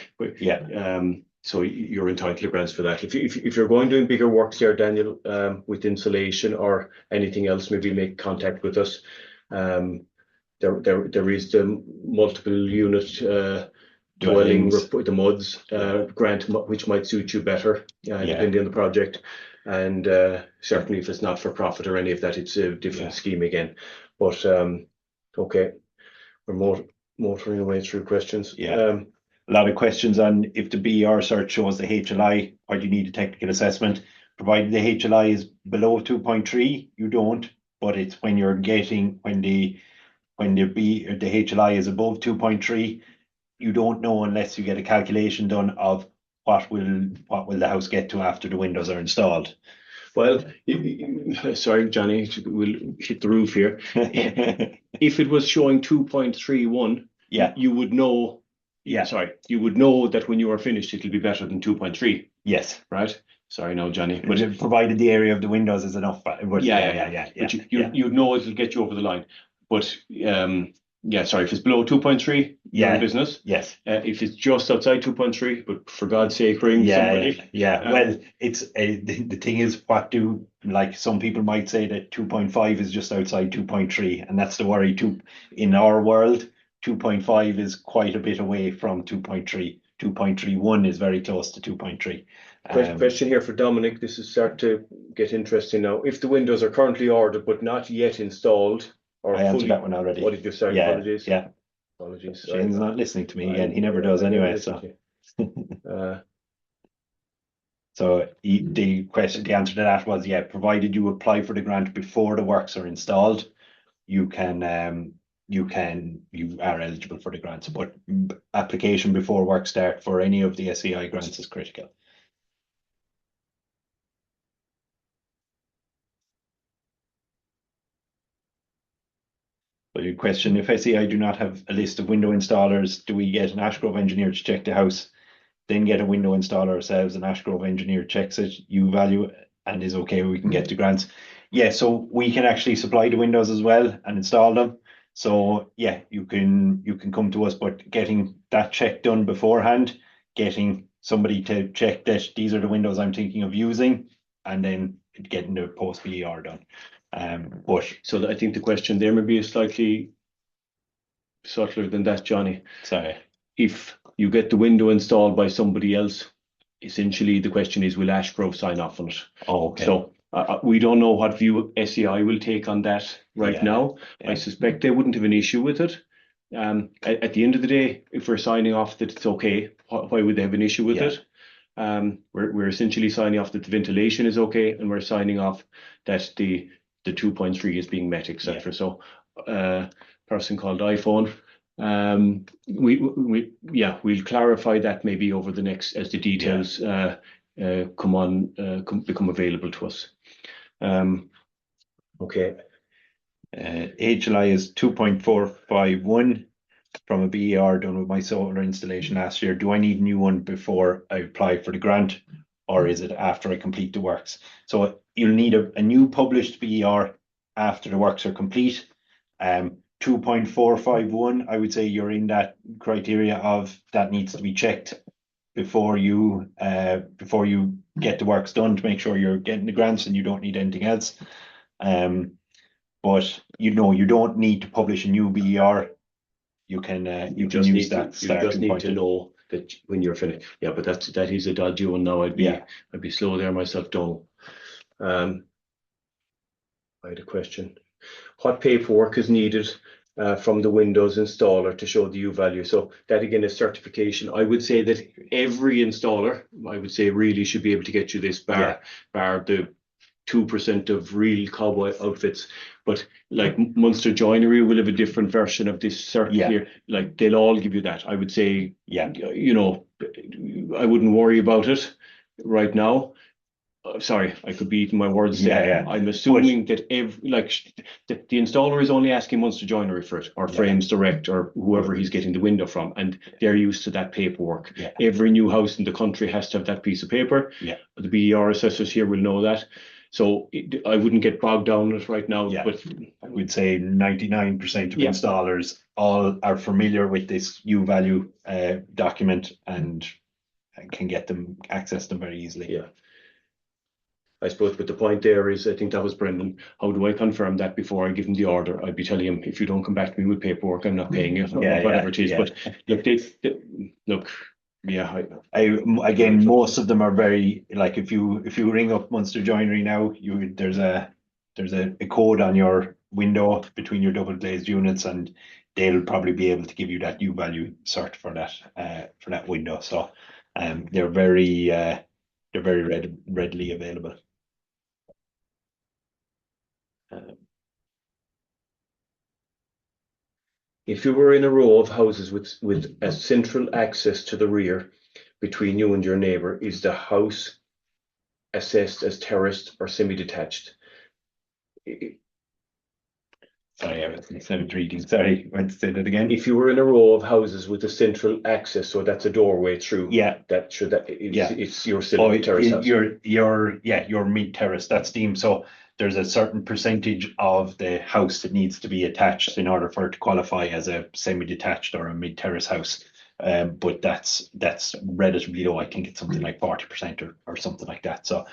Speaker 1: so you're entitled to grants for that. If you're going doing bigger works here, Daniel, with insulation or anything else, maybe make contact with us. There is the multiple unit dwelling, the MUDs grant, which might suit you better, depending on the project. And certainly if it's not for profit or any of that, it's a different scheme again. But okay, we're motoring away through questions.
Speaker 2: A lot of questions on if the BER search shows the HLI, or do you need a technical assessment? Provided the HLI is below 2.3, you don't. But it's when you're getting when the HLI is above 2.3, you don't know unless you get a calculation done of what will the house get to after the windows are installed.
Speaker 1: Well, sorry, Johnny, we'll hit the roof here. If it was showing 2.31, you would know. Sorry, you would know that when you are finished, it'll be better than 2.3.
Speaker 2: Yes.
Speaker 1: Right. Sorry, no, Johnny.
Speaker 2: But provided the area of the windows is enough. But
Speaker 1: But you know it'll get you over the line. But sorry, if it's below 2.3, you're in business.
Speaker 2: Yes.
Speaker 1: If it's just outside 2.3, but for God's sake, ring somebody.
Speaker 2: Well, it's the thing is, some people might say that 2.5 is just outside 2.3, and that's the worry too. In our world, 2.5 is quite a bit away from 2.3. 2.31 is very close to 2.3.
Speaker 1: Question here for Dominic. This is start to get interesting now. If the windows are currently ordered but not yet installed, or
Speaker 2: I answered that one already.
Speaker 1: What did you say? Apologies. Apologies.
Speaker 2: Shane's not listening to me again. He never does anyway. So, so the answer to that was provided you apply for the grant before the works are installed, you are eligible for the grants. But application before work start for any of the SEAI grants is critical. So your question, if SEAI do not have a list of window installers, do we get an Ashgrove engineer to check the house, then get a window installer ourselves? An Ashgrove engineer checks it, U value, and is okay, we can get the grants. So we can actually supply the windows as well and install them. So you can come to us, but getting that check done beforehand, getting somebody to check that these are the windows I'm thinking of using, and then getting the post BER done.
Speaker 1: So I think the question there may be slightly subtler than that, Johnny.
Speaker 2: Sorry.
Speaker 1: If you get the window installed by somebody else, essentially the question is, will Ashgrove sign off on it?
Speaker 2: Oh, okay.
Speaker 1: So we don't know what view SEAI will take on that now. I suspect they wouldn't have an issue with it. At the end of the day, if we're signing off that it's okay, why would they have an issue with it? We're essentially signing off that the ventilation is okay, and we're signing off that the 2.3 is being met, etc. So person called iPhone, we'll clarify that maybe over the next, as the details become available to us. Okay.
Speaker 2: HLI is 2.451 from a BER done with my solar installation last year. Do I need a new one before I apply for the grant, or is it after I complete the works? So you'll need a new published BER after the works are complete. 2.451, I would say you're in that criteria of that needs to be checked before you get the works done to make sure you're getting the grants and you don't need anything else. But you don't need to publish a new BER. You can use that starting point.
Speaker 1: You just need to know that when you're finished. Yeah, but that is a dodgy one now. I'd be slow there myself, Donal. I had a question. What paperwork is needed from the Windows installer to show the U value? So that again is certification. I would say that every installer, really should be able to get you this, bar the 2% of real cowboy outfits. But like Munster Joinery will have a different version of this cert here. Like they'll all give you that. I would say, you know, I wouldn't worry about it right now. Sorry, I could be eating my words there. I'm assuming that the installer is only asking Munster Joinery for it, or Frames Direct, or whoever he's getting the window from, and they're used to that paperwork. Every new house in the country has to have that piece of paper. The BER assessors here will know that. So I wouldn't get bogged down in it right now. But
Speaker 2: I would say 99% of installers all are familiar with this U value document and can access them very easily.
Speaker 1: I suppose, but the point there is, I think that was Brendan. How do I confirm that before I give him the order? I'd be telling him, if you don't come back to me with paperwork, I'm not paying you, whatever it is. But
Speaker 2: again, most of them are very, like, if you ring up Munster Joinery now, there's a code on your window between your double glazed units, and they'll probably be able to give you that U value cert for that window. So they're very readily available.
Speaker 1: If you were in a row of houses with a central access to the rear between you and your neighbour, is the house assessed as terraced or semi-detached?
Speaker 2: Sorry, I was reading. Sorry, I want to say that again.
Speaker 1: If you were in a row of houses with a central access, so that's a doorway through. It's your terrace house.
Speaker 2: Your mid-terrace. That's deemed. So there's a certain percentage of the house that needs to be attached in order for it to qualify as a semi-detached or a mid-terrace house. But that's relatively low. I think it's something like 40% or something like that. So,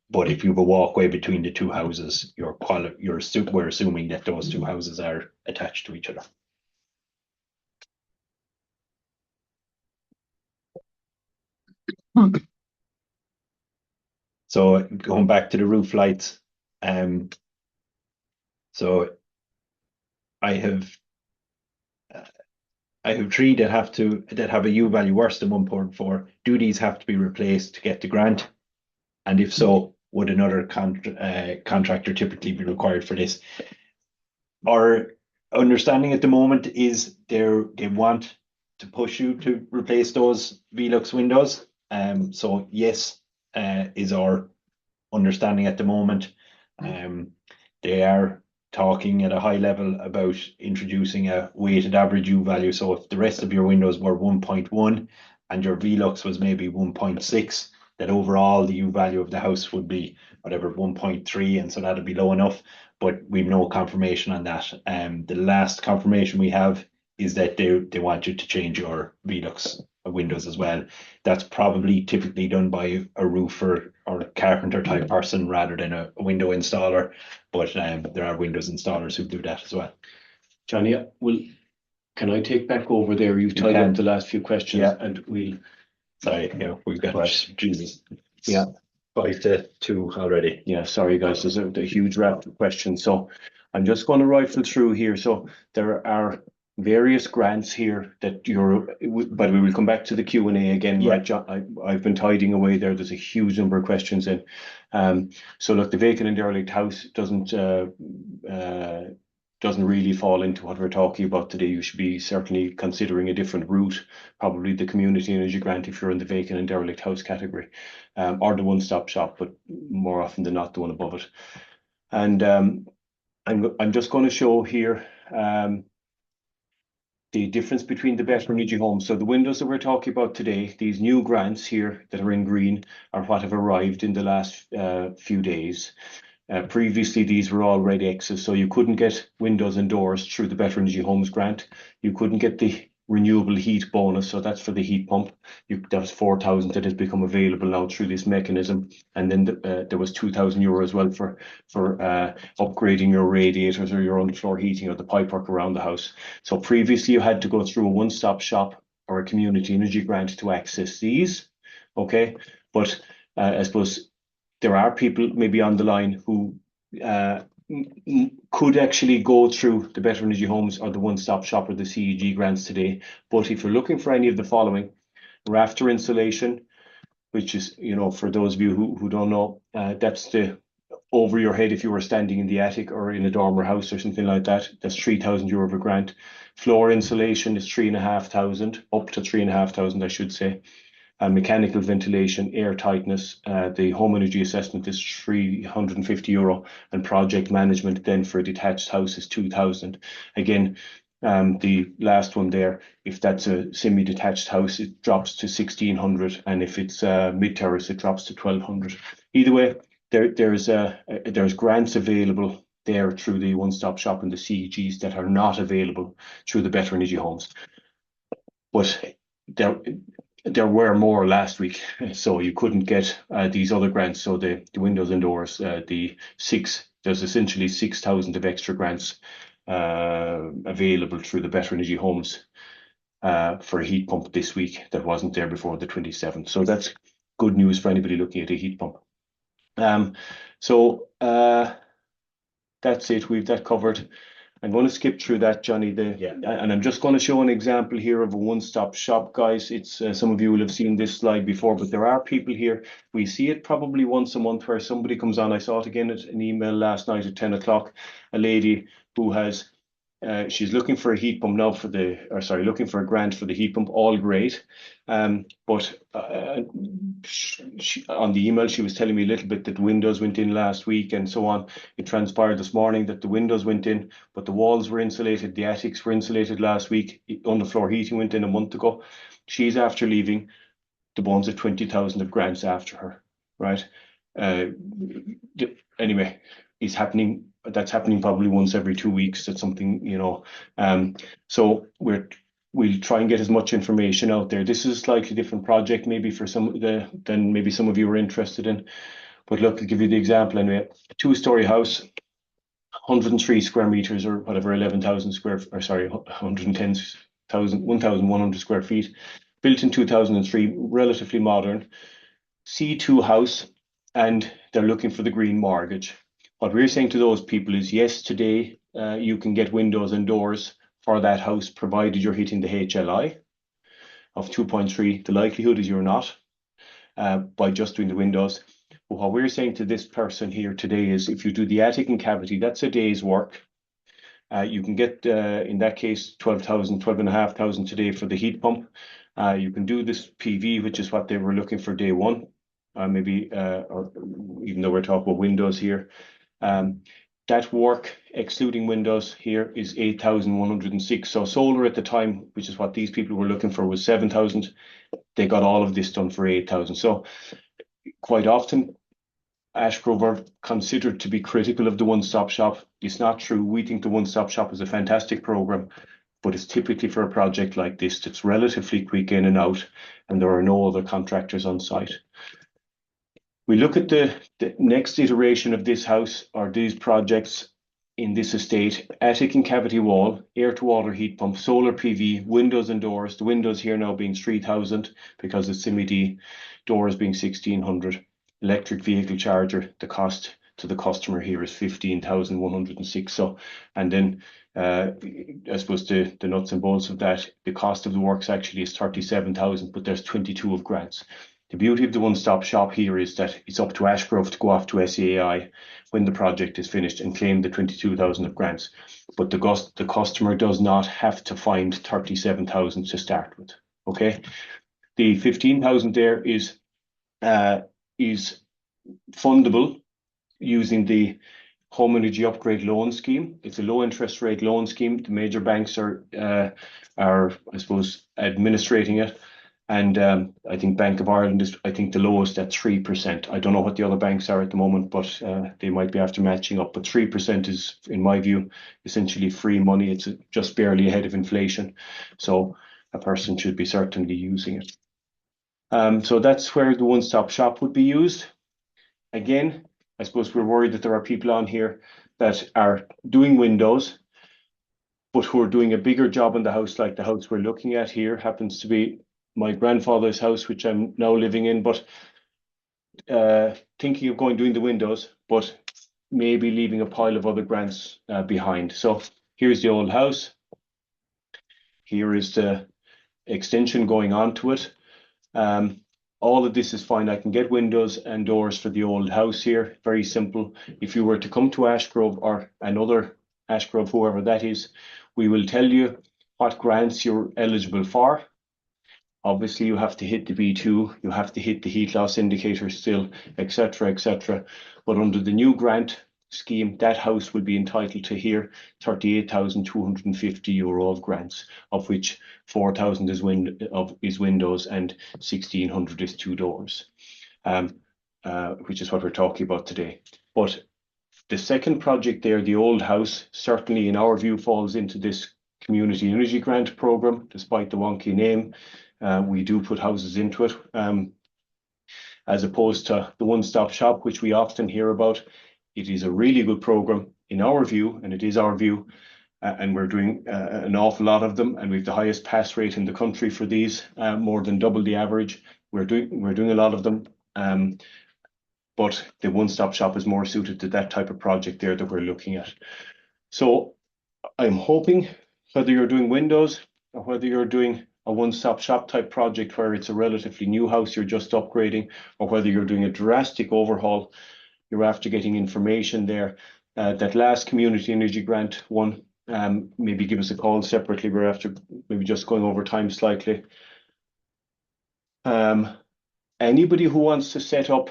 Speaker 2: but if you have a walkway between the two houses, we're assuming that those two houses are attached to each other. So going back to the roof lights, so I have 3 that have a U value worse than 1.4. Do these have to be replaced to get the grant? And if so, would another contractor typically be required for this? Our understanding at the moment is they want to push you to replace those Velux windows. So yes, is our understanding at the moment. They are talking at a high level about introducing a weighted average U value. So if the rest of your windows were 1.1 and your Velux was maybe 1.6, that overall the U value of the house would be whatever 1.3, and so that'd be low enough. But we've no confirmation on that. The last confirmation we have is that they want you to change your Velux windows as well. That's probably typically done by a roofer or a carpenter type person rather than a window installer. But there are windows installers who do that as well.
Speaker 1: Johnny, can I take back over there? You've tied up the last few questions, and we'll.
Speaker 2: Sorry, we've got Jesus.
Speaker 3: 5 to 2 already.
Speaker 1: Yeah, sorry guys, there's a huge raft of questions. So I'm just going to rifle through here. So there are various grants here that but we will come back to the Q&A again, right, John? I've been tidying away there. There's a huge number of questions in. So look, the vacant and derelict house doesn't really fall into what we're talking about today. You should be certainly considering a different route, probably the community energy grant if you're in the vacant and derelict house category, or the one-stop shop, but more often than not the one above it. And I'm just going to show here the difference between the better energy homes. So the windows that we're talking about today, these new grants here that are in green, are what have arrived in the last few days. Previously, these were all red X's, so you couldn't get windows and doors through the Better Energy Homes grant. You couldn't get the renewable heat bonus, so that's for the heat pump. That was 4,000 that has become available now through this mechanism. And then there was €2,000 as well for upgrading your radiators or your underfloor heating or the pipework around the house. So previously you had to go through a one-stop shop or a community energy grant to access these. Okay, but I suppose there are people maybe on the line who could actually go through the Better Energy Homes or the one-stop shop or the CEG grants today. But if you're looking for any of the following, rafter insulation, which is, for those of you who don't know, that's the over your head if you were standing in the attic or in a dormer house or something like that. That's €3,000 per grant. Floor insulation is 3,500, up to 3,500, I should say. Mechanical ventilation, air tightness, the home energy assessment is €350, and project management then for a detached house is 2,000. Again, the last one there, if that's a semi-detached house, it drops to 1,600, and if it's mid-terrace, it drops to 1,200. Either way, there's grants available there through the one-stop shop and the CEGs that are not available through the Better Energy Homes. But there were more last week, so you couldn't get these other grants. So the windows and doors, there's essentially 6,000 of extra grants available through the Better Energy Homes for a heat pump this week that wasn't there before the 27th. So that's good news for anybody looking at a heat pump. That's it. We've that covered. I'm going to skip through that, Johnny. And I'm just going to show an example here of a one-stop shop, guys. It's some of you will have seen this slide before, but there are people here. We see it probably once a month where somebody comes on. I saw it again at an email last night at 10 o'clock. A lady who has, she's looking for a heat pump now looking for a grant for the heat pump. All great. But on the email, she was telling me a little bit that windows went in last week and so on. It transpired this morning that the windows went in, but the walls were insulated, the attics were insulated last week. Underfloor heating went in a month ago. She's after leaving the bones of 20,000 of grants after her, right? Anyway, that's happening probably once every 2 weeks. That's something, so we'll try and get as much information out there. This is a slightly different project maybe for than maybe some of you are interested in. But look, I'll give you the example anyway. A 2-story house, 103 square meters or whatever, 1,100 square feet, built in 2003, relatively modern, C2 house, and they're looking for the green mortgage. What we're saying to those people is, yes, today you can get windows and doors for that house, provided you're hitting the HLI of 2.3. The likelihood is you're not by just doing the windows. But what we're saying to this person here today is, if you do the attic and cavity, that's a day's work. You can get, in that case, 12,500 today for the heat pump. You can do this PV, which is what they were looking for day one, maybe, or even though we're talking about windows here. That work, excluding windows here, is 8,106. So solar at the time, which is what these people were looking for, was 7,000. They got all of this done for 8,000. So quite often, Ashgrove are considered to be critical of the one-stop shop. It's not true. We think the one-stop shop is a fantastic program, but it's typically for a project like this that's relatively quick in and out, and there are no other contractors on site. We look at the next iteration of this house or these projects in this estate: attic and cavity wall, air-to-water heat pump, solar PV, windows and doors. The windows here now being 3,000 because it's semi-D, doors being 1,600. Electric vehicle charger, the cost to the customer here is 15,106. So, and then I suppose the nuts and bolts of that, the cost of the works actually is 37,000, but there's 22 of grants. The beauty of the one-stop shop here is that it's up to Ashgrove to go off to SEAI when the project is finished and claim the 22,000 of grants. But the customer does not have to find 37,000 to start with. Okay, the 15,000 there is fundable using the home energy upgrade loan scheme. It's a low interest rate loan scheme. The major banks are I suppose administrating it. And I think Bank of Ireland is, I think, the lowest at 3%. I don't know what the other banks are at the moment, but they might be after matching up. But 3% is, in my view, essentially free money. It's just barely ahead of inflation. So a person should be certainly using it. So that's where the one-stop shop would be used. Again, I suppose we're worried that there are people on here that are doing windows, but who are doing a bigger job in the house, like the house we're looking at here happens to be my grandfather's house, which I'm now living in, but thinking of doing the windows, but maybe leaving a pile of other grants behind. So here's the old house. Here is the extension going on to it. All of this is fine. I can get windows and doors for the old house here. Very simple. If you were to come to Ashgrove or another Ashgrove, whoever that is, we will tell you what grants you're eligible for. Obviously, you have to hit the B2, you have to hit the heat loss indicator still, etc., etc. But under the new grant scheme, that house will be entitled to here 38,250 euro of grants, of which 4,000 is windows and 1,600 is two doors, which is what we're talking about today. But the second project there, the old house, certainly in our view falls into this community energy grant program, despite the wonky name. We do put houses into it, as opposed to the one-stop shop, which we often hear about. It is a really good program in our view, and it is our view, and we're doing an awful lot of them, and we've the highest pass rate in the country for these, more than double the average. We're doing a lot of them, but the one-stop shop is more suited to that type of project there that we're looking at. So I'm hoping, whether you're doing windows or whether you're doing a one-stop shop type project where it's a relatively new house you're just upgrading, or whether you're doing a drastic overhaul, you're after getting information there. That last community energy grant one, maybe give us a call separately. We're after maybe just going over time slightly. Anybody who wants to set up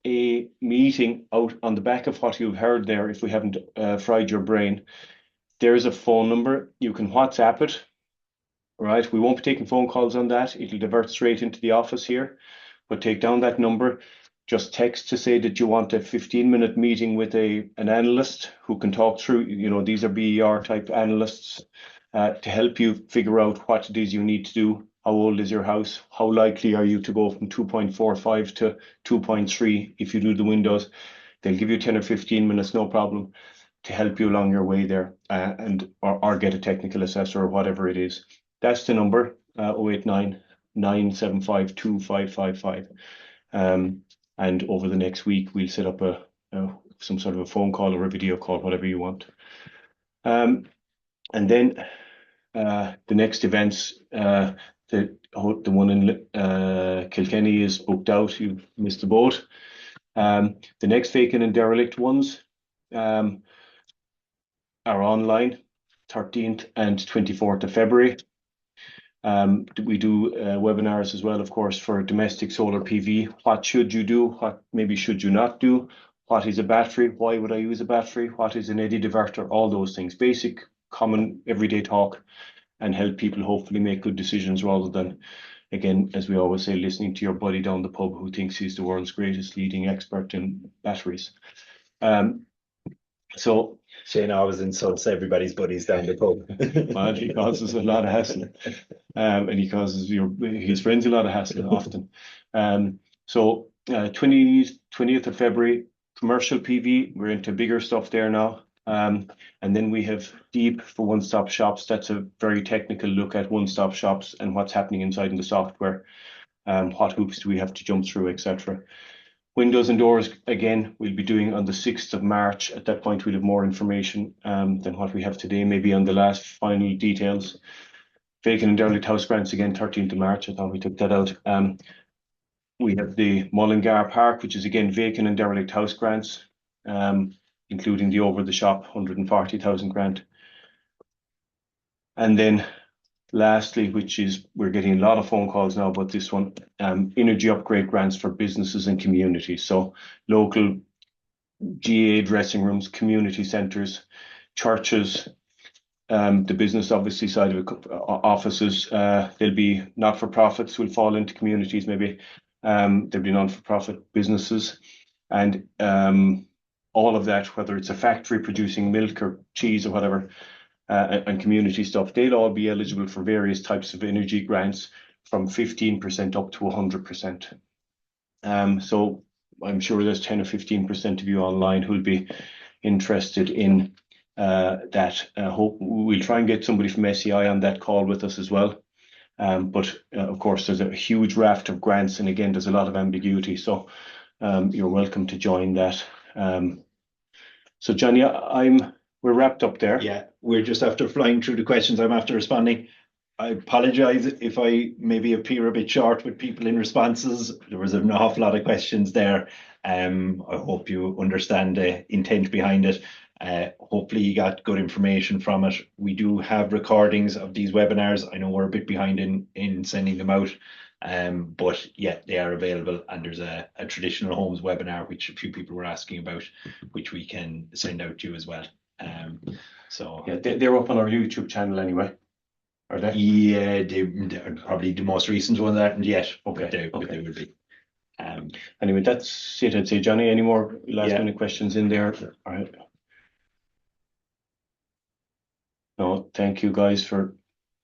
Speaker 1: a meeting out on the back of what you've heard there, if we haven't fried your brain, there is a phone number. You can WhatsApp it. Right, we won't be taking phone calls on that. It'll divert straight into the office here, but take down that number. Just text to say that you want a 15-minute meeting with an analyst who can talk through, these are BER type analysts, to help you figure out what it is you need to do. How old is your house? How likely are you to go from 2.45 to 2.3 if you do the windows? They'll give you 10 or 15 minutes, no problem, to help you along your way there, or get a technical assessor or whatever it is. That's the number, 089 975 2555. And over the next week, we'll set up some sort of a phone call or a video call, whatever you want. And then the next events, the one in Kilkenny is booked out. You missed the boat. The next vacant and derelict ones are online, 13th and 24th of February. We do webinars as well, of course, for domestic solar PV. What should you do? What maybe should you not do? What is a battery? Why would I use a battery? What is an eddy diverter? All those things, basic, common, everyday talk, and help people hopefully make good decisions rather than, again, as we always say, listening to your buddy down the pub who thinks he's the world's greatest leading expert in batteries. So
Speaker 3: Shane always insults everybody's buddies down the pub.
Speaker 1: well, he causes a lot of hassle, and he causes his friends a lot of hassle often. So 20th of February, commercial PV, we're into bigger stuff there now. And then we have Deep for one-stop shops. That's a very technical look at one-stop shops and what's happening inside in the software. What hoops do we have to jump through, etc. Windows and doors, again, we'll be doing on the 6th of March. At that point, we'll have more information than what we have today, maybe on the last final details. Vacant and derelict house grants, again, 13th of March. I thought we took that out. We have the Mullingar Park, which is, again, vacant and derelict house grants, including the over-the-shop 140,000 grant. And then lastly, which is, we're getting a lot of phone calls now about this one, energy upgrade grants for businesses and communities. So local GA dressing rooms, community centres, churches, the business obviously side of it, offices, there'll be not-for-profits will fall into communities maybe. There'll be non-for-profit businesses, and all of that, whether it's a factory producing milk or cheese or whatever, and community stuff, they'll all be eligible for various types of energy grants from 15% up to 100%. So I'm sure there's 10 or 15% of you online who'll be interested in that. Hope we'll try and get somebody from SEAI on that call with us as well. But of course, there's a huge raft of grants, and again, there's a lot of ambiguity. So you're welcome to join that. So Johnny, we're wrapped up there.
Speaker 2: Yeah, we're just after flying through the questions. I'm after responding. I apologize if I maybe appear a bit short with people in responses. There was an awful lot of questions there. I hope you understand the intent behind it. Hopefully you got good information from it. We do have recordings of these webinars. I know we're a bit behind in sending them out. But yeah, they are available, and there's a traditional homes webinar, which a few people were asking about, which we can send out to you as well. So
Speaker 1: yeah, they're up on our YouTube channel anyway, are they?
Speaker 2: Yeah, they're probably the most recent one that happened yet.
Speaker 1: Okay,
Speaker 2: but they would be.
Speaker 1: Anyway, that's it. I'd say, Johnny, any more last minute questions in there? All right. No, thank you guys for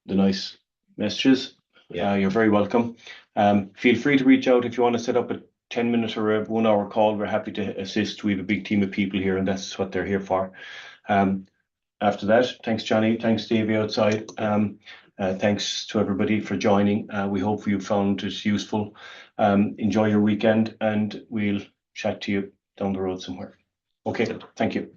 Speaker 1: the nice messages. You're very welcome. Feel free to reach out if you want to set up a 10-minute or a 1-hour call. We're happy to assist. We have a big team of people here, and that's what they're here for. After that, thanks, Johnny. Thanks, Davey, outside. Thanks to everybody for joining. We hope you found it useful. Enjoy your weekend, and we'll chat to you down the road somewhere. Okay, thank you.